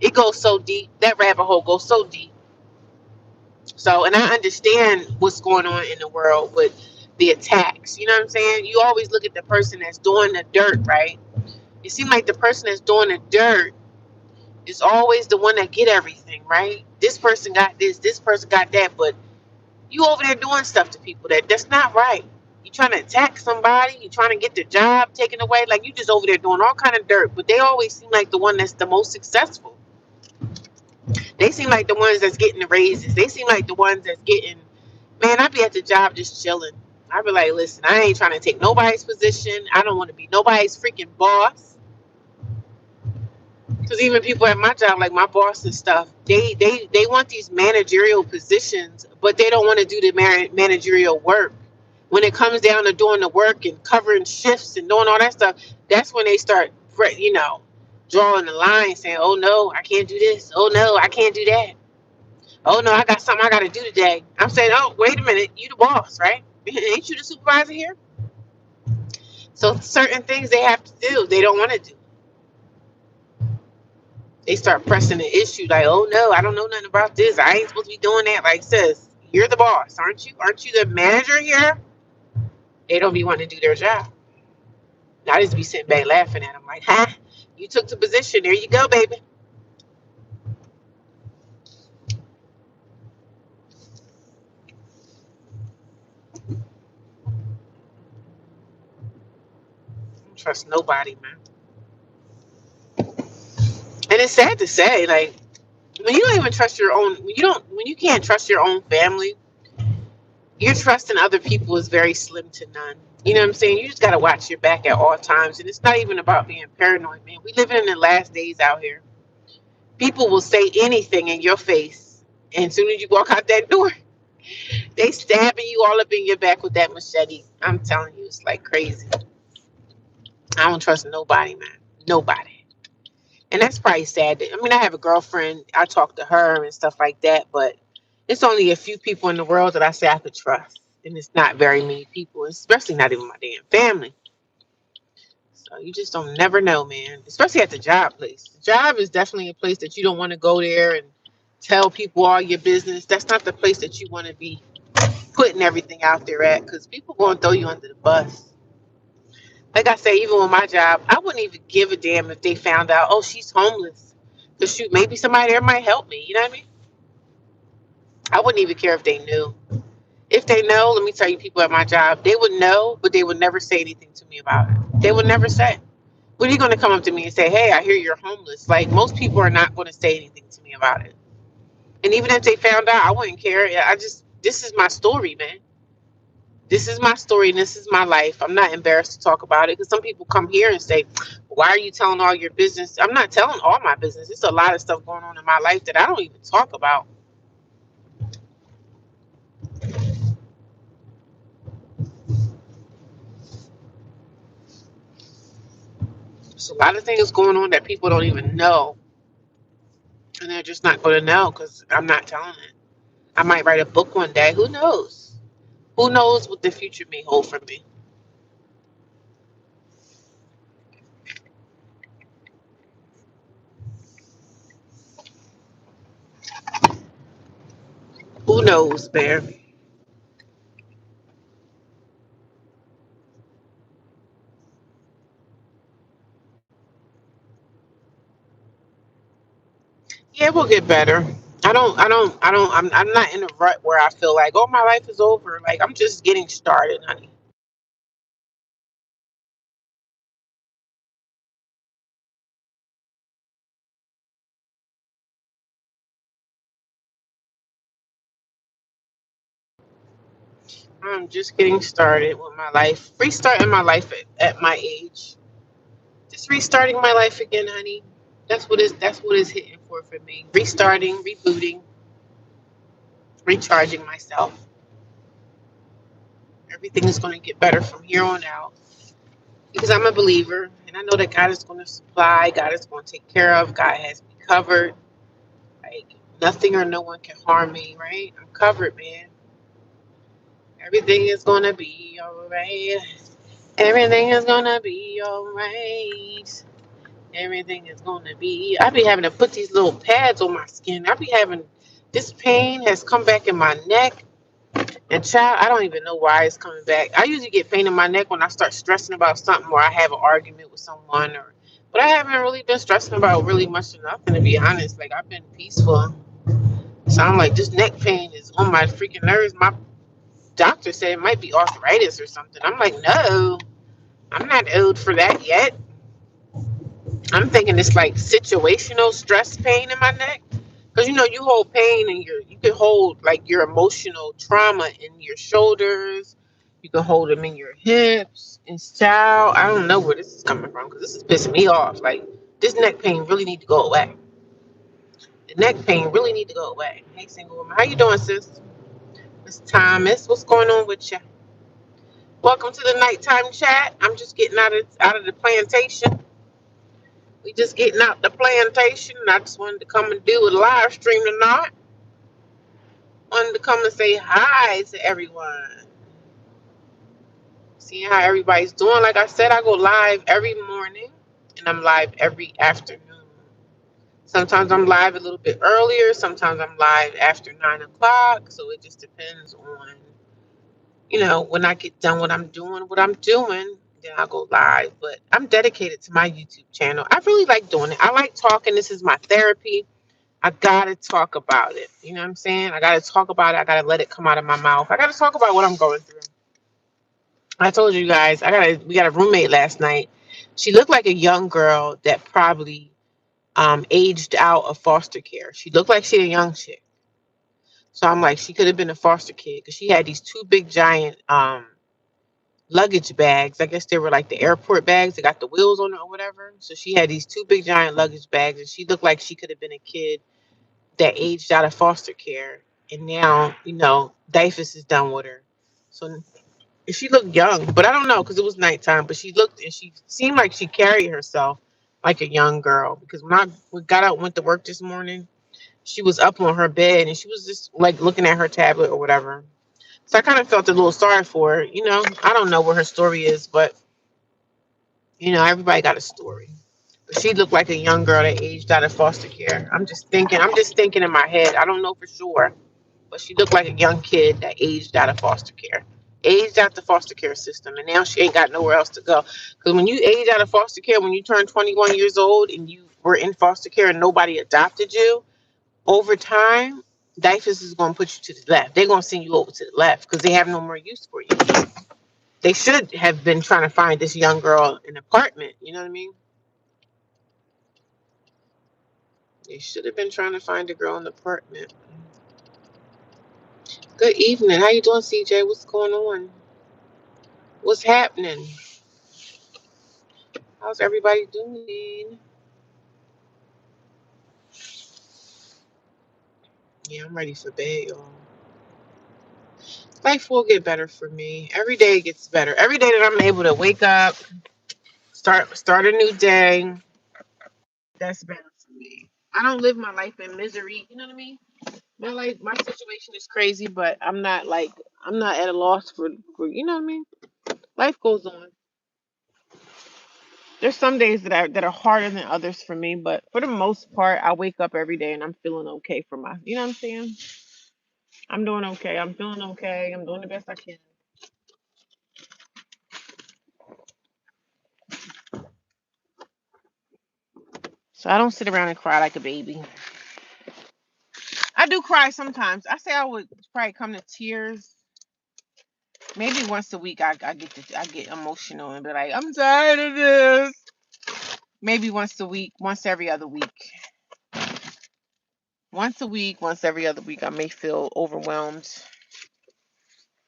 It goes so deep. That rabbit hole goes so deep. So, and I understand what's going on in the world with the attacks. You know what I'm saying? You always look at the person that's doing the dirt, right? It seems like the person that's doing the dirt is always the one that get everything, right? This person got this person got that, but you over there doing stuff to people that's not right. You trying to attack somebody, you trying to get their job taken away, like you just over there doing all kind of dirt, but they always seem like the one that's the most successful. They seem like the ones that's getting the raises. They seem like the ones that's getting, man, I be at the job just chilling. I be like, listen, I ain't trying to take nobody's position. I don't want to be nobody's freaking boss. Because even people at my job, like my boss and stuff, they want these managerial positions, but they don't want to do the managerial work. When it comes down to doing the work and covering shifts and doing all that stuff, that's when they start, drawing the line, saying, "Oh no, I can't do this. Oh no, I can't do that. Oh no, I got something I got to do today." I'm saying, "Oh, wait a minute, you the boss, right? Ain't you the supervisor here?" So certain things they have to do, they don't want to do. They start pressing the issue like, "Oh no, I don't know nothing about this. I ain't supposed to be doing that." Like, sis, you're the boss, aren't you? Aren't you the manager here? They don't be wanting to do their job. I just be sitting back laughing at them like, "Huh? You took the position. There you go, baby." I don't trust nobody, man. And it's sad to say, like, when you don't even trust your own, when you can't trust your own family, your trust in other people is very slim to none. You know what I'm saying? You just gotta watch your back at all times, and it's not even about being paranoid, man. We living in the last days out here. People will say anything in your face, and as soon as you walk out that door, they stabbing you all up in your back with that machete. I'm telling you, it's like crazy. I don't trust nobody, man. Nobody. And that's probably sad. I mean, I have a girlfriend. I talk to her and stuff like that, but it's only a few people in the world that I say I could trust. And it's not very many people, especially not even my damn family. So you just don't never know, man. Especially at the job place. The job is definitely a place that you don't want to go there and tell people all your business. That's not the place that you want to be putting everything out there at, because people going to throw you under the bus. Like I say, even with my job, I wouldn't even give a damn if they found out, oh, she's homeless. Because shoot, maybe somebody there might help me. You know what I mean? I wouldn't even care if they knew. If they know, let me tell you, people at my job, they would know, but they would never say anything to me about it. They would never say. When are you going to come up to me and say, hey, I hear you're homeless? Like, most people are not going to say anything to me about it. And even if they found out, I wouldn't care. This is my story, man. This is my story and this is my life. I'm not embarrassed to talk about it, because some people come here and say, why are you telling all your business? I'm not telling all my business. There's a lot of stuff going on in my life that I don't even talk about. There's a lot of things going on that people don't even know. And they're just not going to know because I'm not telling it. I might write a book one day. Who knows? Who knows what the future may hold for me? Who knows, Bear? Yeah, we'll get better. I'm not in a rut where I feel like, oh, my life is over. Like, I'm just getting started, honey. I'm just getting started with my life. Restarting my life at my age. Just restarting my life again, honey. That's what is hitting for me. Restarting, rebooting, recharging myself. Everything is going to get better from here on out, because I'm a believer and I know that God is going to supply, God is going to take care of, God has me covered. Like, nothing or no one can harm me, right? I'm covered, man. Everything is gonna be alright. Everything is gonna be alright. Everything is gonna be. I be having to put these little pads on my skin. I be having this pain has come back in my neck. And child, I don't even know why it's coming back. I usually get pain in my neck when I start stressing about something or I have an argument with someone but I haven't really been stressing about really much of nothing, to be honest. Like I've been peaceful. So I'm like, this neck pain is on my freaking nerves. My doctor said it might be arthritis or something. I'm like, no, I'm not old for that yet. I'm thinking it's like situational stress pain in my neck. Because you hold pain and you can hold like your emotional trauma in your shoulders. You can hold them in your hips and child. I don't know where this is coming from because this is pissing me off. Like this neck pain really need to go away. The neck pain really need to go away. Hey, single woman, how you doing, sis? Miss Thomas, what's going on with you? Welcome to the nighttime chat. I'm just getting out of the plantation. We just getting out the plantation. I just wanted to come and do a live stream tonight. Wanted to come and say hi to everyone. Seeing how everybody's doing. Like I said, I go live every morning and I'm live every afternoon. Sometimes I'm live a little bit earlier. Sometimes I'm live after 9 o'clock. So it just depends on, when I get done what I'm doing, then I'll go live. But I'm dedicated to my YouTube channel. I really like doing it. I like talking. This is my therapy. I gotta talk about it. You know what I'm saying? I gotta talk about it. I gotta let it come out of my mouth. I gotta talk about what I'm going through. I told you guys, we got a roommate last night. She looked like a young girl that probably aged out of foster care. She looked like she a young chick. So I'm like, she could have been a foster kid because she had these two big giant luggage bags. I guess they were like the airport bags. They got the wheels on it or whatever. So she had these two big giant luggage bags, and she looked like she could have been a kid that aged out of foster care, and now DIFUS is done with her. So she looked young, but I don't know because it was nighttime. But she looked and she seemed like she carried herself like a young girl. Because when we got out, went to work this morning, she was up on her bed and she was just like looking at her tablet or whatever. So I kind of felt a little sorry for her. I don't know what her story is, but everybody got a story. But she looked like a young girl that aged out of foster care. I'm just thinking in my head. I don't know for sure, but she looked like a young kid that aged out of foster care, aged out the foster care system, and now she ain't got nowhere else to go. Because when you age out of foster care, when you turn 21 years old and you were in foster care and nobody adopted you, over time, DIFUS is going to put you to the left. They're going to send you over to the left because they have no more use for you. They should have been trying to find this young girl an apartment. You know what I mean? They should have been trying to find a girl an apartment. Good evening. How you doing, CJ? What's going on? What's happening? How's everybody doing? Yeah, I'm ready for bed, y'all. Life will get better for me. Every day gets better. Every day that I'm able to wake up, start a new day, that's better for me. I don't live my life in misery. You know what I mean? My situation is crazy, but I'm not at a loss for you know what I mean? Life goes on. There's some days that are harder than others for me, but for the most part, I wake up every day and I'm feeling okay for you know what I'm saying? I'm doing okay. I'm feeling okay. I'm doing the best I can. So I don't sit around and cry like a baby. I do cry sometimes. I say I would probably come to tears. Maybe once a week I get emotional and be like, I'm tired of this. Maybe once a week, once every other week. Once a week, once every other week, I may feel overwhelmed.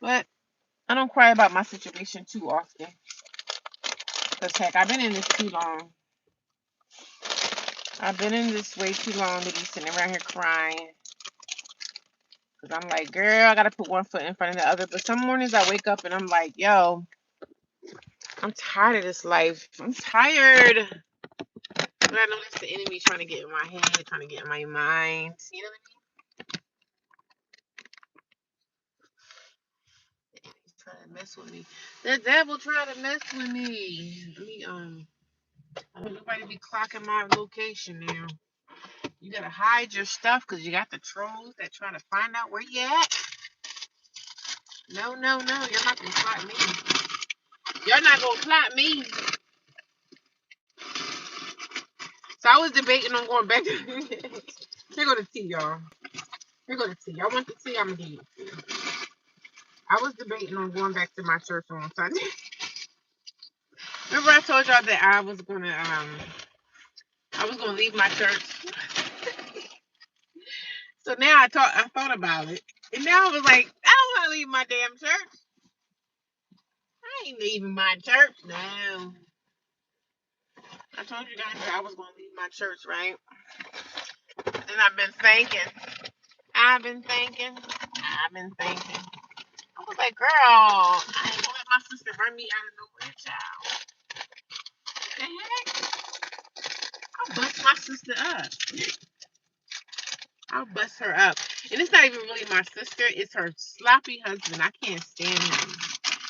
But I don't cry about my situation too often. Because heck, I've been in this too long. I've been in this way too long to be sitting around here crying. Because I'm like, girl, I got to put one foot in front of the other. But some mornings I wake up and I'm like, yo, I'm tired of this life. I'm tired. But I know that's the enemy trying to get in my head, trying to get in my mind. You know what mess with me. The devil tried to mess with me. I don't want nobody be clocking my location now. You gotta hide your stuff because you got the trolls that try to find out where you at. No, no, no. You're not gonna clock me. You're not gonna clock me. So I was debating on going back to here go the tea, y'all. Here go the tea. Y'all want the tea? I'm gonna give you the tea. I was debating on going back to my church on Sunday. Remember I told y'all that I was gonna leave my church. So now I thought about it. And now I was like, I don't wanna leave my damn church. I ain't leaving my church. No. I told you guys that I was gonna leave my church, right? And I've been thinking. I was like, girl, I ain't gonna let my sister run me out of nowhere, child. The heck? I'll bust my sister up. I'll bust her up. And it's not even really my sister, it's her sloppy husband. I can't stand him.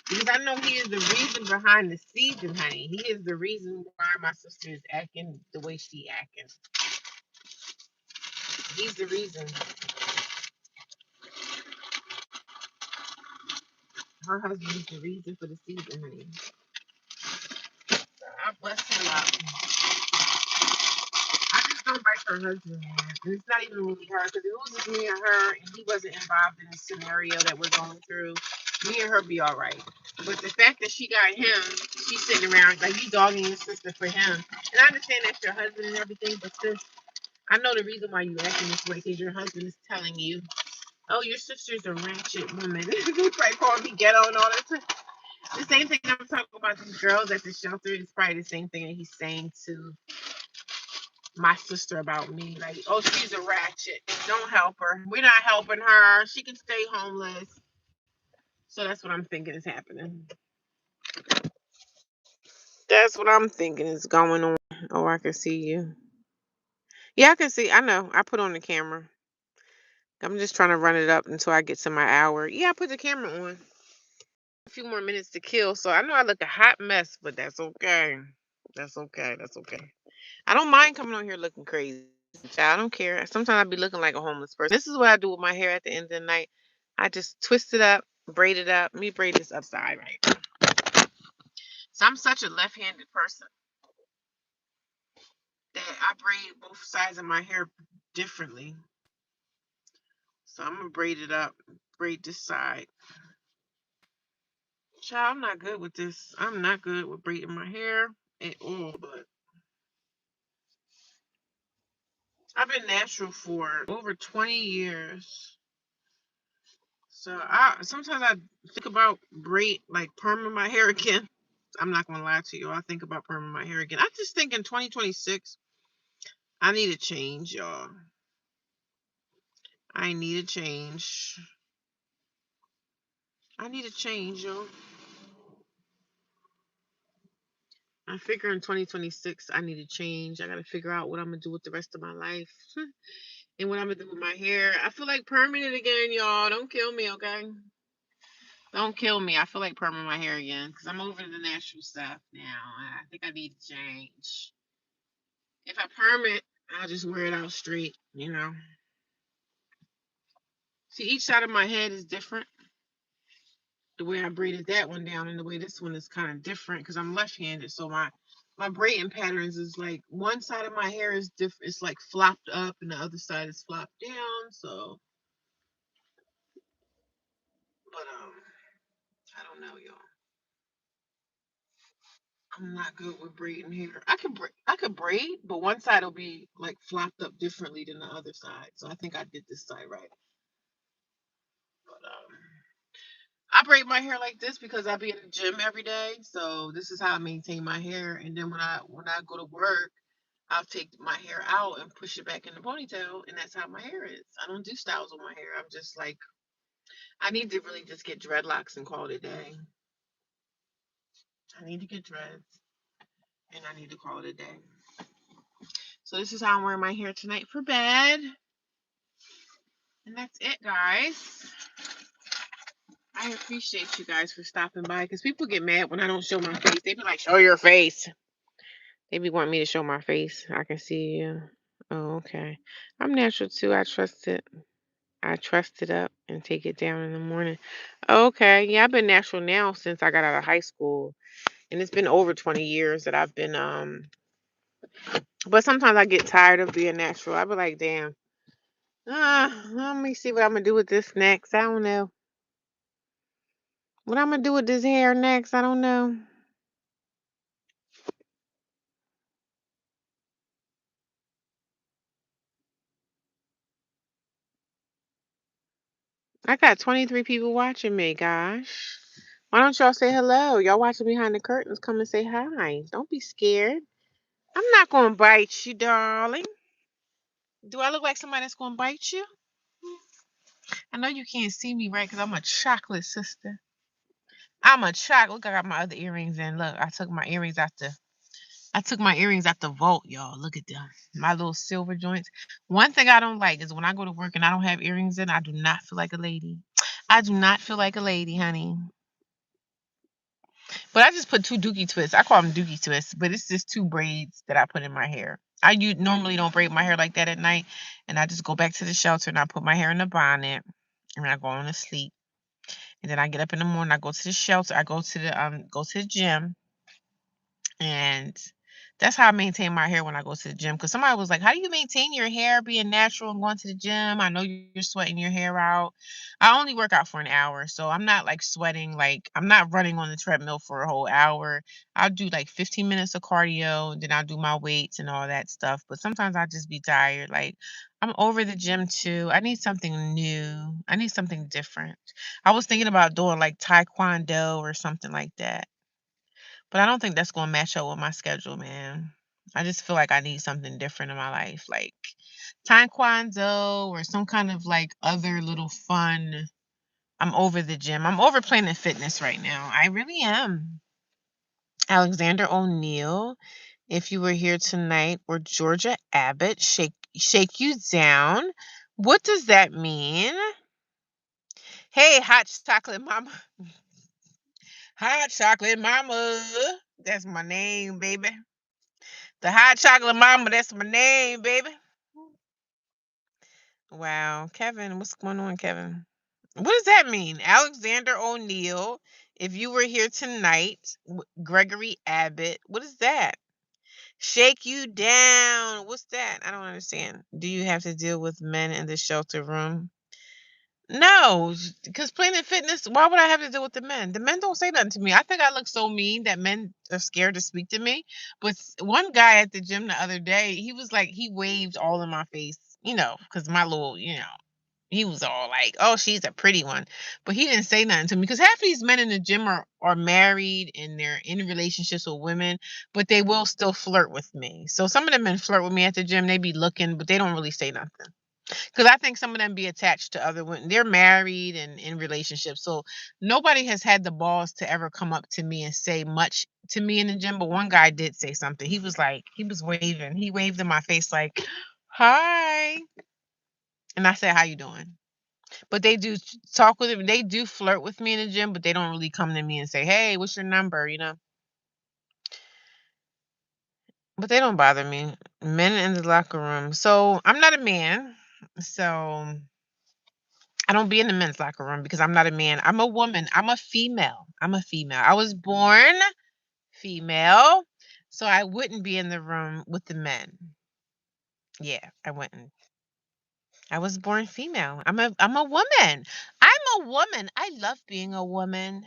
Because I know he is the reason behind the season, honey. He is the reason why my sister is acting the way she acting. He's the reason. Her husband is the reason for the season, honey. So I bust him up. I just don't like her husband, man. And it's not even really her, because if it was just me and her and he wasn't involved in the scenario that we're going through, me and her be all right. But the fact that she got him, she's sitting around like you dogging your sister for him. And I understand that's your husband and everything, but sis, I know the reason why you acting this way because your husband is telling you, oh, your sister's a ratchet woman. He probably calling me ghetto and all that. The same thing I'm talking about these girls at the shelter is probably the same thing that he's saying to my sister about me. Like, oh, she's a ratchet. Don't help her. We're not helping her. She can stay homeless. So that's what I'm thinking is happening. That's what I'm thinking is going on. Oh, I can see you. Yeah, I can see. I know. I put on the camera. I'm just trying to run it up until I get to my hour. Yeah, I put the camera on. A few more minutes to kill. So I know I look a hot mess, but that's okay. That's okay. That's okay. I don't mind coming on here looking crazy. I don't care. Sometimes I be looking like a homeless person. This is what I do with my hair at the end of the night. I just twist it up, braid it up. Let me braid this upside right. So I'm such a left-handed person that I braid both sides of my hair differently. So I'm gonna braid it up, braid this side. Child, I'm not good with this. I'm not good with braiding my hair at all, but I've been natural for over 20 years. So sometimes I think about perming my hair again. I'm not gonna lie to you. I think about perming my hair again. I just think in 2026, I need a change, y'all. I need a change. I need a change, y'all. I figure in 2026, I need a change. I gotta figure out what I'm gonna do with the rest of my life and what I'm gonna do with my hair. I feel like perming it again, y'all. Don't kill me, okay? Don't kill me. I feel like perming my hair again because I'm over the natural stuff now. I think I need to change. If I perm it, I'll just wear it out straight, you know. See, each side of my head is different. The way I braided that one down and the way this one is kind of different because I'm left-handed. So my braiding patterns is like one side of my hair is different. It's like flopped up and the other side is flopped down. So, but I don't know, y'all. I'm not good with braiding hair. I could braid, but one side will be like flopped up differently than the other side. So I think I did this side right. But I braid my hair like this because I be in the gym every day. So this is how I maintain my hair. And then when I go to work, I'll take my hair out and push it back in the ponytail, and that's how my hair is. I don't do styles on my hair. I'm just like I need to really just get dreadlocks and call it a day. I need to get dreads and I need to call it a day. So this is how I'm wearing my hair tonight for bed. And that's it, guys. I appreciate you guys for stopping by because people get mad when I don't show my face. They be like, show your face. They be wanting me to show my face. I can see you. Oh, okay. I'm natural too. I trust it. I trust it up and take it down in the morning. Okay. Yeah, I've been natural now since I got out of high school. And it's been over 20 years that I've been but sometimes I get tired of being natural. I be like, damn. Let me see what I'm gonna do with this next. I don't know. What I'm gonna do with this hair next, I don't know. I got 23 people watching me, gosh. Why don't y'all say hello? Y'all watching behind the curtains. Come and say hi. Don't be scared. I'm not gonna bite you, darling. Do I look like somebody that's gonna bite you? I know you can't see me, right? Because I'm a chocolate sister. I'm a chocolate. Look, I got my other earrings in. Look, I took my earrings out the vault, y'all. Look at them. My little silver joints. One thing I don't like is when I go to work and I don't have earrings in, I do not feel like a lady. I do not feel like a lady, honey. But I just put two dookie twists. I call them dookie twists, but it's just two braids that I put in my hair. Normally don't braid my hair like that at night, and I just go back to the shelter and I put my hair in a bonnet, and I go on to sleep. And then I get up in the morning. I go to the shelter. I go to the gym. And that's how I maintain my hair when I go to the gym. Because somebody was like, how do you maintain your hair being natural and going to the gym? I know you're sweating your hair out. I only work out for an hour. So I'm not like sweating. Like I'm not running on the treadmill for a whole hour. I'll do like 15 minutes of cardio. Then I'll do my weights and all that stuff. But sometimes I'll just be tired. Like I'm over the gym too. I need something new. I need something different. I was thinking about doing like taekwondo or something like that. But I don't think that's gonna match up with my schedule, man. I just feel like I need something different in my life, like taekwondo or some kind of like other little fun. I'm over the gym. I'm over Planet Fitness right now. I really am. Alexander O'Neill, if you were here tonight, or Georgia Abbott, shake you down. What does that mean? Hey, hot chocolate mama. Hot chocolate mama. That's my name, baby. The hot chocolate mama, that's my name, baby. Wow. Kevin, what's going on, Kevin? What does that mean? Alexander O'Neill, if you were here tonight, Gregory Abbott, what is that? Shake you down. What's that? I don't understand. Do you have to deal with men in the shelter room? No, because Planet Fitness, why would I have to deal with the men? The men don't say nothing to me. I think I look so mean that men are scared to speak to me. But one guy at the gym the other day, he was like, he waved all in my face, because my little, he was all like, oh, she's a pretty one. But he didn't say nothing to me because half these men in the gym are married and they're in relationships with women, but they will still flirt with me. So some of them men flirt with me at the gym. They be looking, but they don't really say nothing. Because I think some of them be attached to other women. They're married and in relationships. So nobody has had the balls to ever come up to me and say much to me in the gym. But one guy did say something. He was like, he was waving. He waved in my face like, hi. And I said, how you doing? But they do talk with him. They do flirt with me in the gym, but they don't really come to me and say, hey, what's your number? But they don't bother me. Men in the locker room. So I'm not a man. So I don't be in the men's locker room because I'm not a man. I'm a woman. I'm a female. I'm a female. I was born female, so I wouldn't be in the room with the men. Yeah, I wouldn't. I was born female. I'm a woman. I'm a woman. I love being a woman.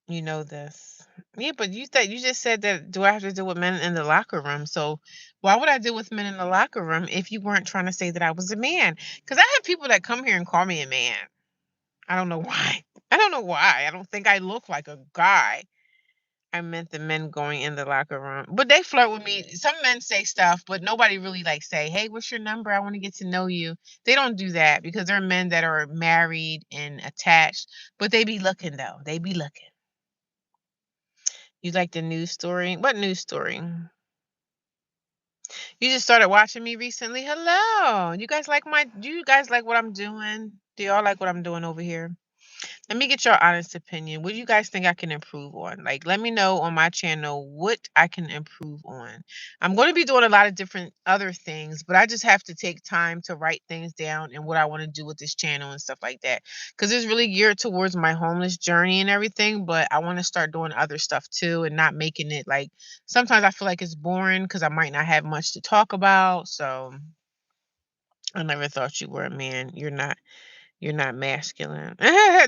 You know this. Yeah, but you just said that do I have to deal with men in the locker room? So why would I deal with men in the locker room if you weren't trying to say that I was a man? Because I have people that come here and call me a man. I don't know why. I don't know why. I don't think I look like a guy. I meant the men going in the locker room. But they flirt with me. Some men say stuff, but nobody really like say, hey, what's your number? I want to get to know you. They don't do that because they're men that are married and attached. But they be looking though. They be looking. You like the news story? What news story? You just started watching me recently. Hello. You guys like what I'm doing? Do y'all like what I'm doing over here? Let me get your honest opinion. What do you guys think I can improve on? Like, let me know on my channel what I can improve on. I'm going to be doing a lot of different other things, but I just have to take time to write things down and what I want to do with this channel and stuff like that. Because it's really geared towards my homeless journey and everything, but I want to start doing other stuff too and not making it like sometimes I feel like it's boring because I might not have much to talk about. So I never thought you were a man. You're not masculine.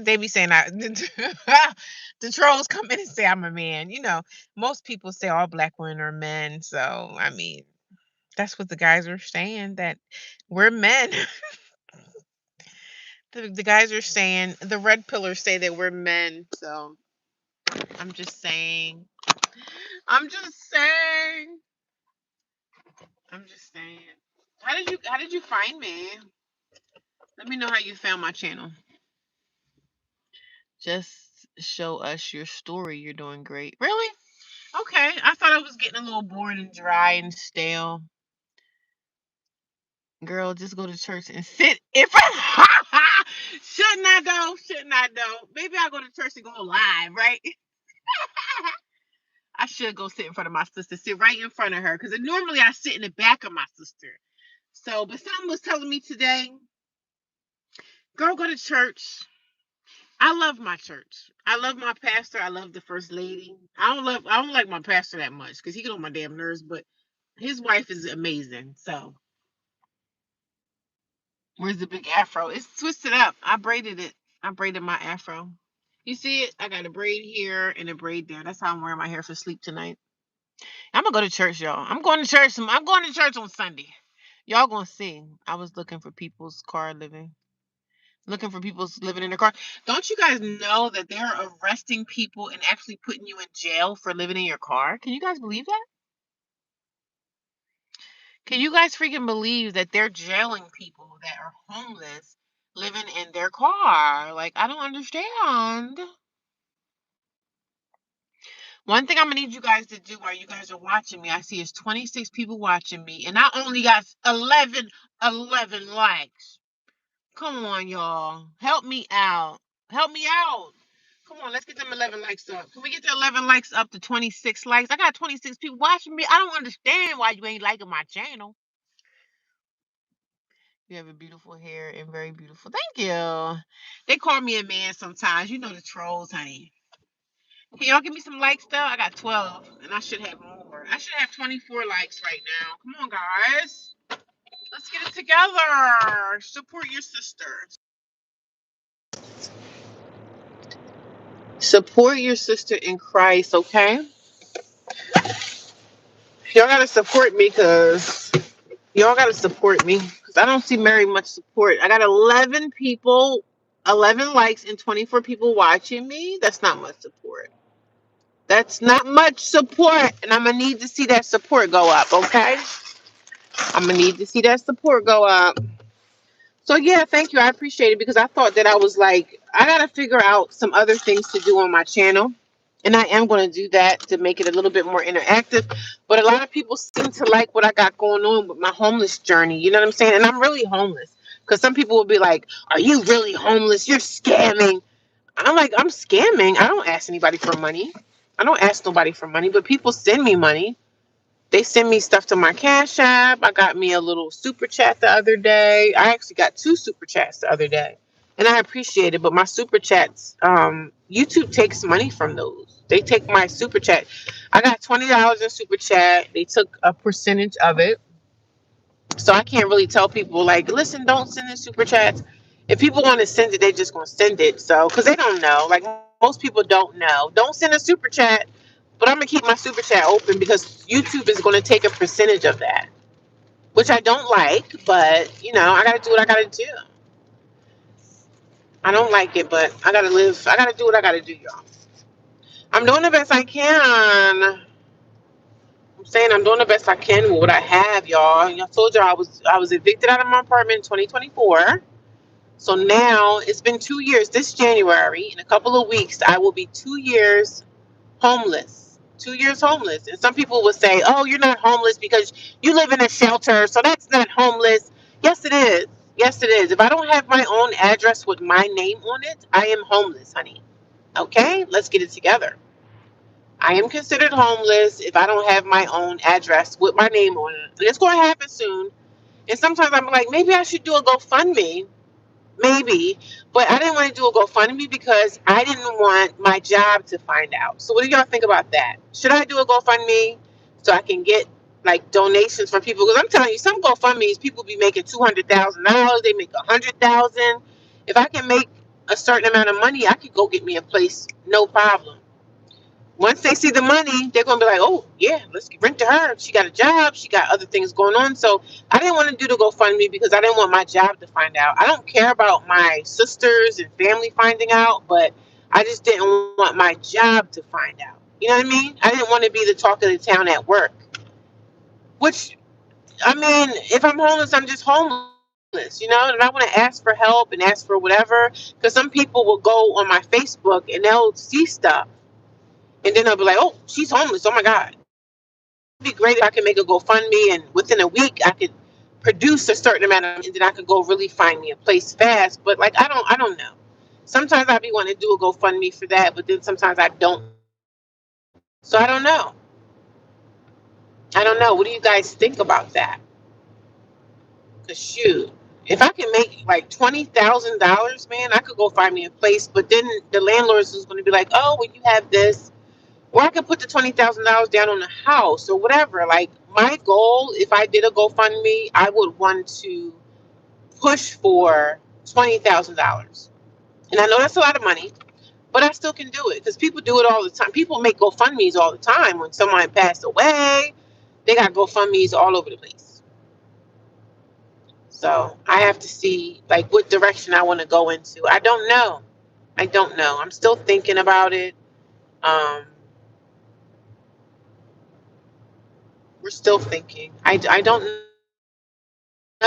They be saying I the trolls come in and say I'm a man. You know, most people say all black women are men. So I mean, that's what the guys are saying, that we're men. The guys are saying, the red pillars say that we're men. So I'm just saying. I'm just saying. I'm just saying. How did you find me? Let me know how you found my channel. Just show us your story. You're doing great. Really? Okay. I thought I was getting a little bored and dry and stale. Girl, just go to church and sit in front. Shouldn't I though? Shouldn't I though? Maybe I'll go to church and go live, right? I should go sit in front of my sister, sit right in front of her. Because normally I sit in the back of my sister. So, but someone was telling me today, girl, go to church. I love my church. I love my pastor. I love the first lady. I don't like my pastor that much because he get on my damn nerves, but his wife is amazing. So where's the big afro? It's twisted up. I braided it. I braided my afro. You see it? I got a braid here and a braid there. That's how I'm wearing my hair for sleep tonight. I'm gonna go to church, y'all. I'm going to church. I'm going to church on Sunday. Y'all gonna see. I was looking for people's car living. Looking for people living in their car. Don't you guys know that they're arresting people and actually putting you in jail for living in your car? Can you guys believe that? Can you guys freaking believe that they're jailing people that are homeless living in their car? Like, I don't understand. One thing I'm gonna need you guys to do while you guys are watching me, I see is 26 people watching me, and I only got 11 likes. Come on, y'all. Help me out. Help me out. Come on, let's get them 11 likes up. Can we get the 11 likes up to 26 likes? I got 26 people watching me. I don't understand why you ain't liking my channel. You have a beautiful hair and very beautiful. Thank you. They call me a man sometimes. You know the trolls, honey. Can y'all give me some likes though? I got 12 and I should have more. I should have 24 likes right now. Come on, guys. Let's get it together. Support your sister. Support your sister in Christ, okay? Y'all gotta support me because y'all gotta support me because I don't see very much support. I got 11 people, 11 likes, and 24 people watching me. That's not much support. That's not much support, and I'm gonna need to see that support go up, okay? I'm gonna need to see that support go up. So yeah, thank you. I appreciate it because I thought that I was like, I gotta figure out some other things to do on my channel. And I am going to do that to make it a little bit more interactive. But a lot of people seem to like what I got going on with my homeless journey. You know what I'm saying? And I'm really homeless. Because some people will be like, are you really homeless? You're scamming. I'm like, I'm scamming. I don't ask anybody for money. I don't ask nobody for money. But people send me money. They send me stuff to my Cash App. I got me a little super chat the other day. I actually got 2 super chats the other day. And I appreciate it. But my super chats, YouTube takes money from those. They take my super chat. I got $20 in super chat. They took a percentage of it. So I can't really tell people, like, listen, don't send in super chats. If people want to send it, they just going to send it. So, because they don't know. Like, most people don't know. Don't send a super chat. But I'm going to keep my super chat open because YouTube is going to take a percentage of that, which I don't like. But, you know, I got to do what I got to do. I don't like it, but I got to live. I got to do what I got to do, y'all. I'm doing the best I can. I'm saying I'm doing the best I can with what I have, y'all. I told you I was evicted out of my apartment in 2024. So now it's been 2 years. This January, in a couple of weeks, I will be 2 years homeless. 2 years homeless. And some people will say, oh, you're not homeless because you live in a shelter. So that's not homeless. Yes, it is. Yes, it is. If I don't have my own address with my name on it, I am homeless, honey. Okay? Let's get it together. I am considered homeless if I don't have my own address with my name on it. And it's going to happen soon. And sometimes I'm like, maybe I should do a GoFundMe. Maybe. But I didn't want to do a GoFundMe because I didn't want my job to find out. So what do y'all think about that? Should I do a GoFundMe so I can get like donations from people? Because I'm telling you, some GoFundMes, people be making $200,000. They make $100,000. If I can make a certain amount of money, I could go get me a place, no problem. Once they see the money, they're gonna be like, "Oh yeah, let's rent to her. She got a job. She got other things going on." So I didn't want to do the GoFundMe because I didn't want my job to find out. I don't care about my sisters and family finding out, but I just didn't want my job to find out. You know what I mean? I didn't want to be the talk of the town at work. Which, I mean, if I'm homeless, I'm just homeless. You know, and I want to ask for help and ask for whatever. Because some people will go on my Facebook and they'll see stuff. And then they'll be like, "Oh, she's homeless. Oh my God." It'd be great if I could make a GoFundMe and within a week I could produce a certain amount of, and then I could go really find me a place fast. But like I don't know. Sometimes I be wanting to do a GoFundMe for that, but then sometimes I don't. So I don't know. I don't know. What do you guys think about that? Cause shoot, if I can make like $20,000, man, I could go find me a place. But then the landlords is going to be like, "Oh, well, you have this." Or I could put the $20,000 down on the house or whatever. Like my goal, if I did a GoFundMe, I would want to push for $20,000. And I know that's a lot of money, but I still can do it because people do it all the time. People make GoFundMes all the time. When someone passed away, they got GoFundMes all over the place. So I have to see like what direction I want to go into. I don't know. I don't know. I'm still thinking about it. Um, we're still thinking. I don't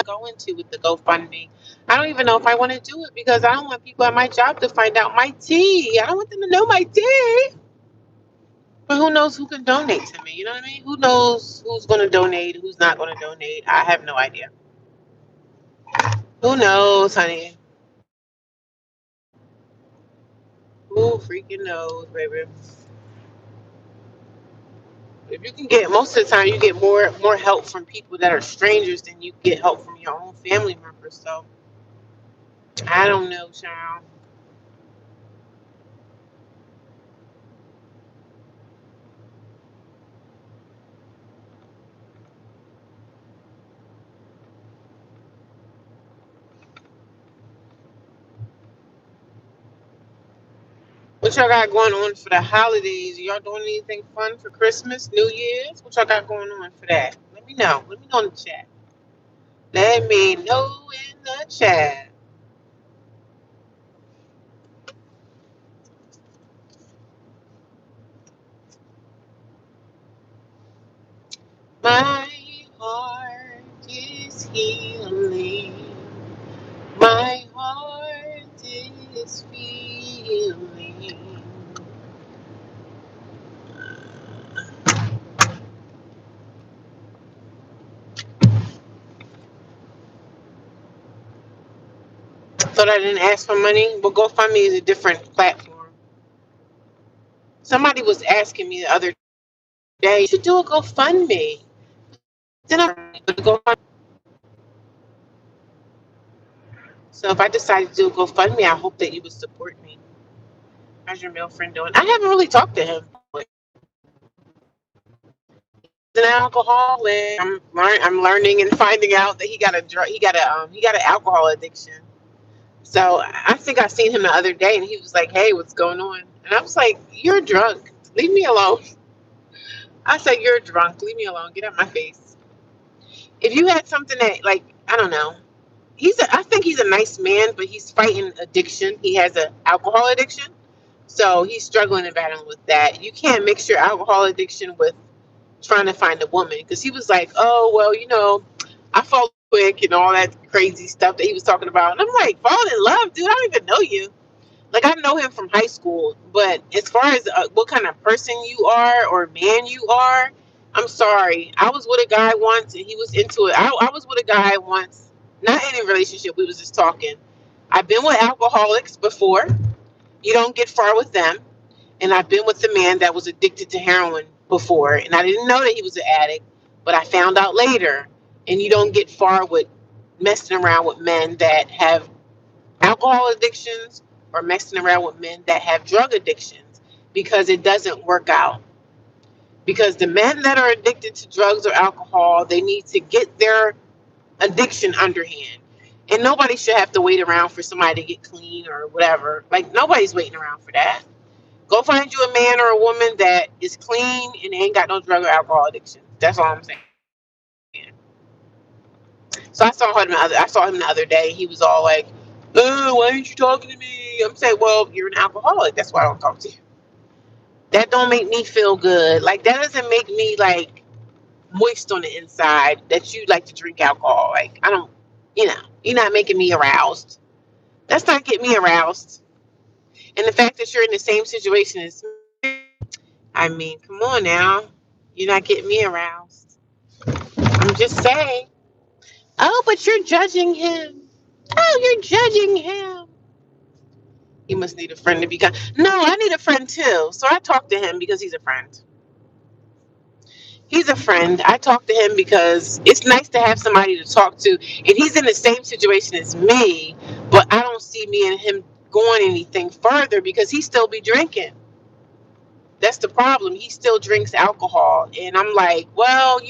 go into with the GoFundMe. I don't even know if I want to do it because I don't want people at my job to find out my tea. I don't want them to know my tea. But who knows who can donate to me? You know what I mean? Who knows who's going to donate, who's not going to donate? I have no idea. Who knows, honey? Who freaking knows, baby? If you can get most of the time, you get more help from people that are strangers than you get help from your own family members. So I don't know, child. What y'all got going on for the holidays? Y'all doing anything fun for Christmas, New Year's? What y'all got going on for that? Let me know. Let me know in the chat. Let me know in the chat. My heart is healing. My heart is feeling. Thought I didn't ask for money, but GoFundMe is a different platform. Somebody was asking me the other day, "You should do a GoFundMe." Then I go. So if I decide to do a GoFundMe, I hope that you would support me. How's your male friend doing? I haven't really talked to him. He's an alcoholic. I'm learning and finding out that he got an alcohol addiction. So I think I seen him the other day, and he was like, "Hey, what's going on?" And I was like, "You're drunk. Leave me alone." I said, "You're drunk. Leave me alone. Get out my face." If you had something that, like, I don't know, I think he's a nice man, but he's fighting addiction. He has an alcohol addiction. So he's struggling and battling with that. You can't mix your alcohol addiction with trying to find a woman. Because he was like, "Oh, well, I fall quick," and all that crazy stuff that he was talking about. And I'm like, fall in love, dude? I don't even know you. Like, I know him from high school. But as far as what kind of person you are or man you are, I'm sorry. I was with a guy once and he was into it. I was with a guy once. Not any relationship. We was just talking. I've been with alcoholics before. You don't get far with them. And I've been with a man that was addicted to heroin before. And I didn't know that he was an addict, but I found out later. And you don't get far with messing around with men that have alcohol addictions or messing around with men that have drug addictions, because it doesn't work out. Because the men that are addicted to drugs or alcohol, they need to get their addiction underhand. And nobody should have to wait around for somebody to get clean or whatever. Like, nobody's waiting around for that. Go find you a man or a woman that is clean and ain't got no drug or alcohol addiction. That's all I'm saying. So I saw him the other day. He was all like, "Oh, why aren't you talking to me?" I'm saying, "Well, you're an alcoholic. That's why I don't talk to you." That don't make me feel good. Like, that doesn't make me like moist on the inside that you like to drink alcohol. Like, I don't, you're not making me aroused. That's not getting me aroused. And the fact that you're in the same situation as me, I mean, come on now. You're not getting me aroused. I'm just saying. Oh, but you're judging him. Oh, you're judging him. He must need a friend to be kind. No, I need a friend too. So I talk to him because he's a friend. He's a friend. I talk to him because it's nice to have somebody to talk to. And he's in the same situation as me, but I don't see me and him going anything further because he still be drinking. That's the problem. He still drinks alcohol. And I'm like, well,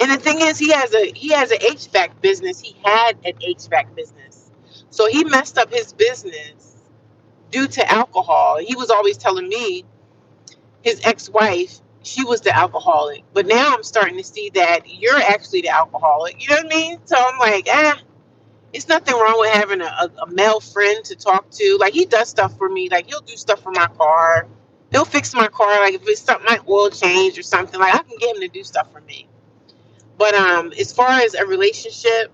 and the thing is, he has an HVAC business. He had an HVAC business. So he messed up his business due to alcohol. He was always telling me his ex-wife, she was the alcoholic. But now I'm starting to see that you're actually the alcoholic. You know what I mean? So I'm like, it's nothing wrong with having a male friend to talk to. Like, he does stuff for me. Like, he'll do stuff for my car. He'll fix my car. Like, if it's something like oil change or something, like, I can get him to do stuff for me. But as far as a relationship,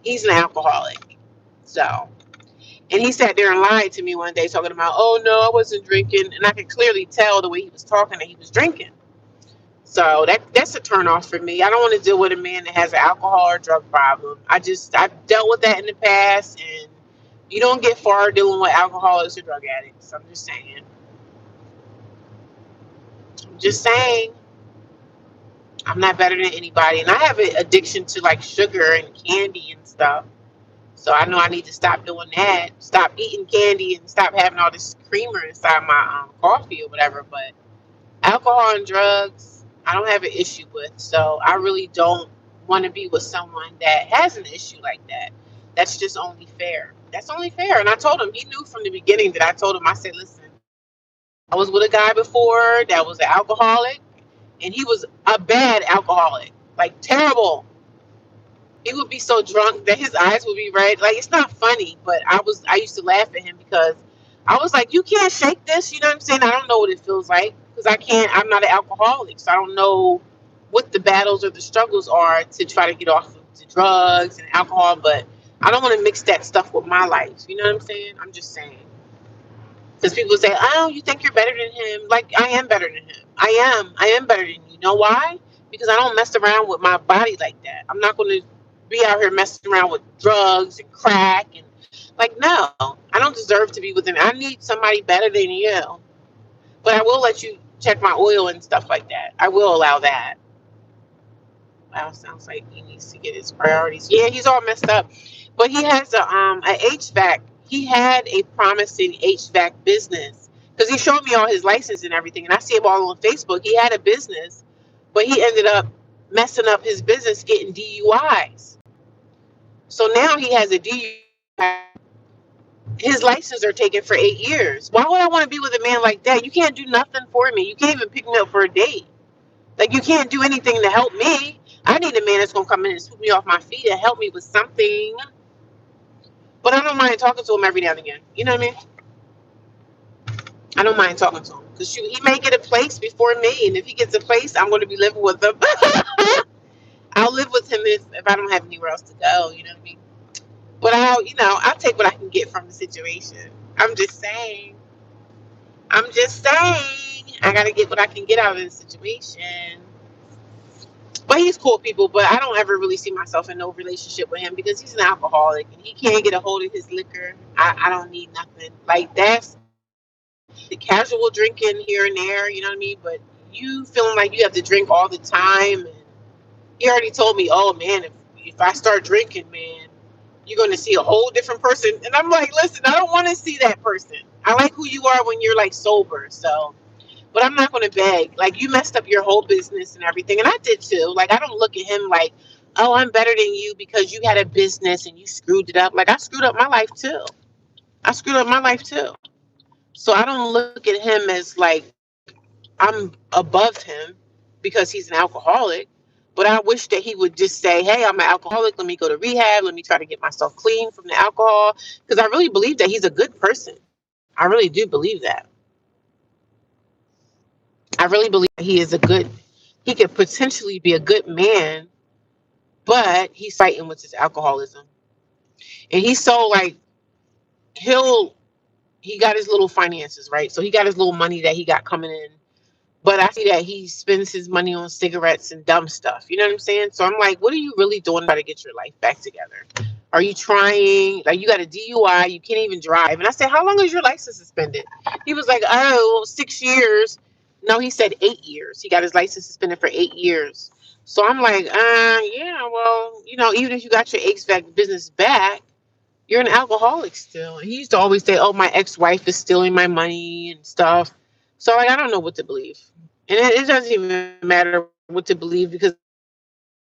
he's an alcoholic. So, and he sat there and lied to me one day talking about, oh no, I wasn't drinking. And I could clearly tell the way he was talking that he was drinking. So that's a turn off for me. I don't want to deal with a man that has an alcohol or drug problem. I've dealt with that in the past, and you don't get far dealing with alcoholics or drug addicts. I'm just saying. I'm just saying. I'm not better than anybody. And I have an addiction to like sugar and candy and stuff. So I know I need to stop doing that. Stop eating candy and stop having all this creamer inside my coffee or whatever. But alcohol and drugs, I don't have an issue with. So I really don't want to be with someone that has an issue like that. That's just only fair. That's only fair. And I told him, he knew from the beginning that I said, listen, I was with a guy before that was an alcoholic, and he was a bad alcoholic, like terrible. He would be so drunk that his eyes would be red. Like, it's not funny, but I used to laugh at him because I was like, you can't shake this. You know what I'm saying? I don't know what it feels like because I'm not an alcoholic. So I don't know what the battles or the struggles are to try to get off of the drugs and alcohol, but I don't want to mix that stuff with my life. You know what I'm saying? I'm just saying. Because people say, oh, you think you're better than him. Like, I am better than him. I am better than you. You know why? Because I don't mess around with my body like that. I'm not going to be out here messing around with drugs and crack. And like, no, I don't deserve to be with him. I need somebody better than you. But I will let you check my oil and stuff like that. I will allow that. Wow, sounds like he needs to get his priorities. Yeah, he's all messed up. But he has a HVAC. He had a promising HVAC business because he showed me all his license and everything, and I see him all on Facebook. He had a business, but he ended up messing up his business, getting DUIs. So now he has a DUI. His license are taken for 8 years. Why would I want to be with a man like that? You can't do nothing for me. You can't even pick me up for a date. Like, you can't do anything to help me. I need a man that's going to come in and sweep me off my feet and help me with something. But I don't mind talking to him every now and again. You know what I mean? I don't mind talking to him. Because he may get a place before me. And if he gets a place, I'm going to be living with him. I'll live with him if I don't have anywhere else to go. You know what I mean? But I'll take what I can get from the situation. I'm just saying. I got to get what I can get out of the situation. But he's cool people. But I don't ever really see myself in no relationship with him because he's an alcoholic and he can't get a hold of his liquor. I don't need nothing. Like that's the casual drinking here and there, you know what I mean? But you feeling like you have to drink all the time. And he already told me, oh man, if I start drinking, man, you're going to see a whole different person. And I'm like, listen, I don't want to see that person. I like who you are when you're like sober. So, but I'm not going to beg. Like, you messed up your whole business and everything. And I did too. Like, I don't look at him like, oh, I'm better than you because you had a business and you screwed it up. Like, I screwed up my life too. I screwed up my life too. So I don't look at him as like I'm above him because he's an alcoholic. But I wish that he would just say, hey, I'm an alcoholic. Let me go to rehab. Let me try to get myself clean from the alcohol. Because I really believe that he's a good person. I really do believe that. I really believe that he could potentially be a good man, but he's fighting with his alcoholism. And he's so like, he'll, he got his little finances, right? So he got his little money that he got coming in. But I see that he spends his money on cigarettes and dumb stuff. You know what I'm saying? So I'm like, what are you really doing to try to get your life back together? Are you trying? Like, you got a DUI, you can't even drive. And I said, how long is your license suspended? He was like, oh, 6 years. No, he said 8 years. He got his license suspended for 8 years. So I'm like, yeah, well, even if you got your HVAC business back, you're an alcoholic still. And he used to always say, oh, my ex-wife is stealing my money and stuff. So like, I don't know what to believe. And it doesn't even matter what to believe because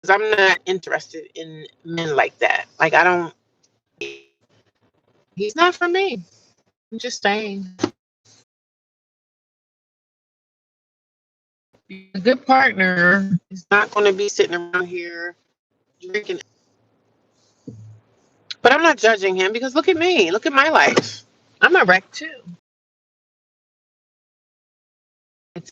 I'm not interested in men like that. Like, I don't, he's not for me. I'm just saying. A good partner is not going to be sitting around here drinking. But I'm not judging him because look at me. Look at my life. I'm a wreck too. It's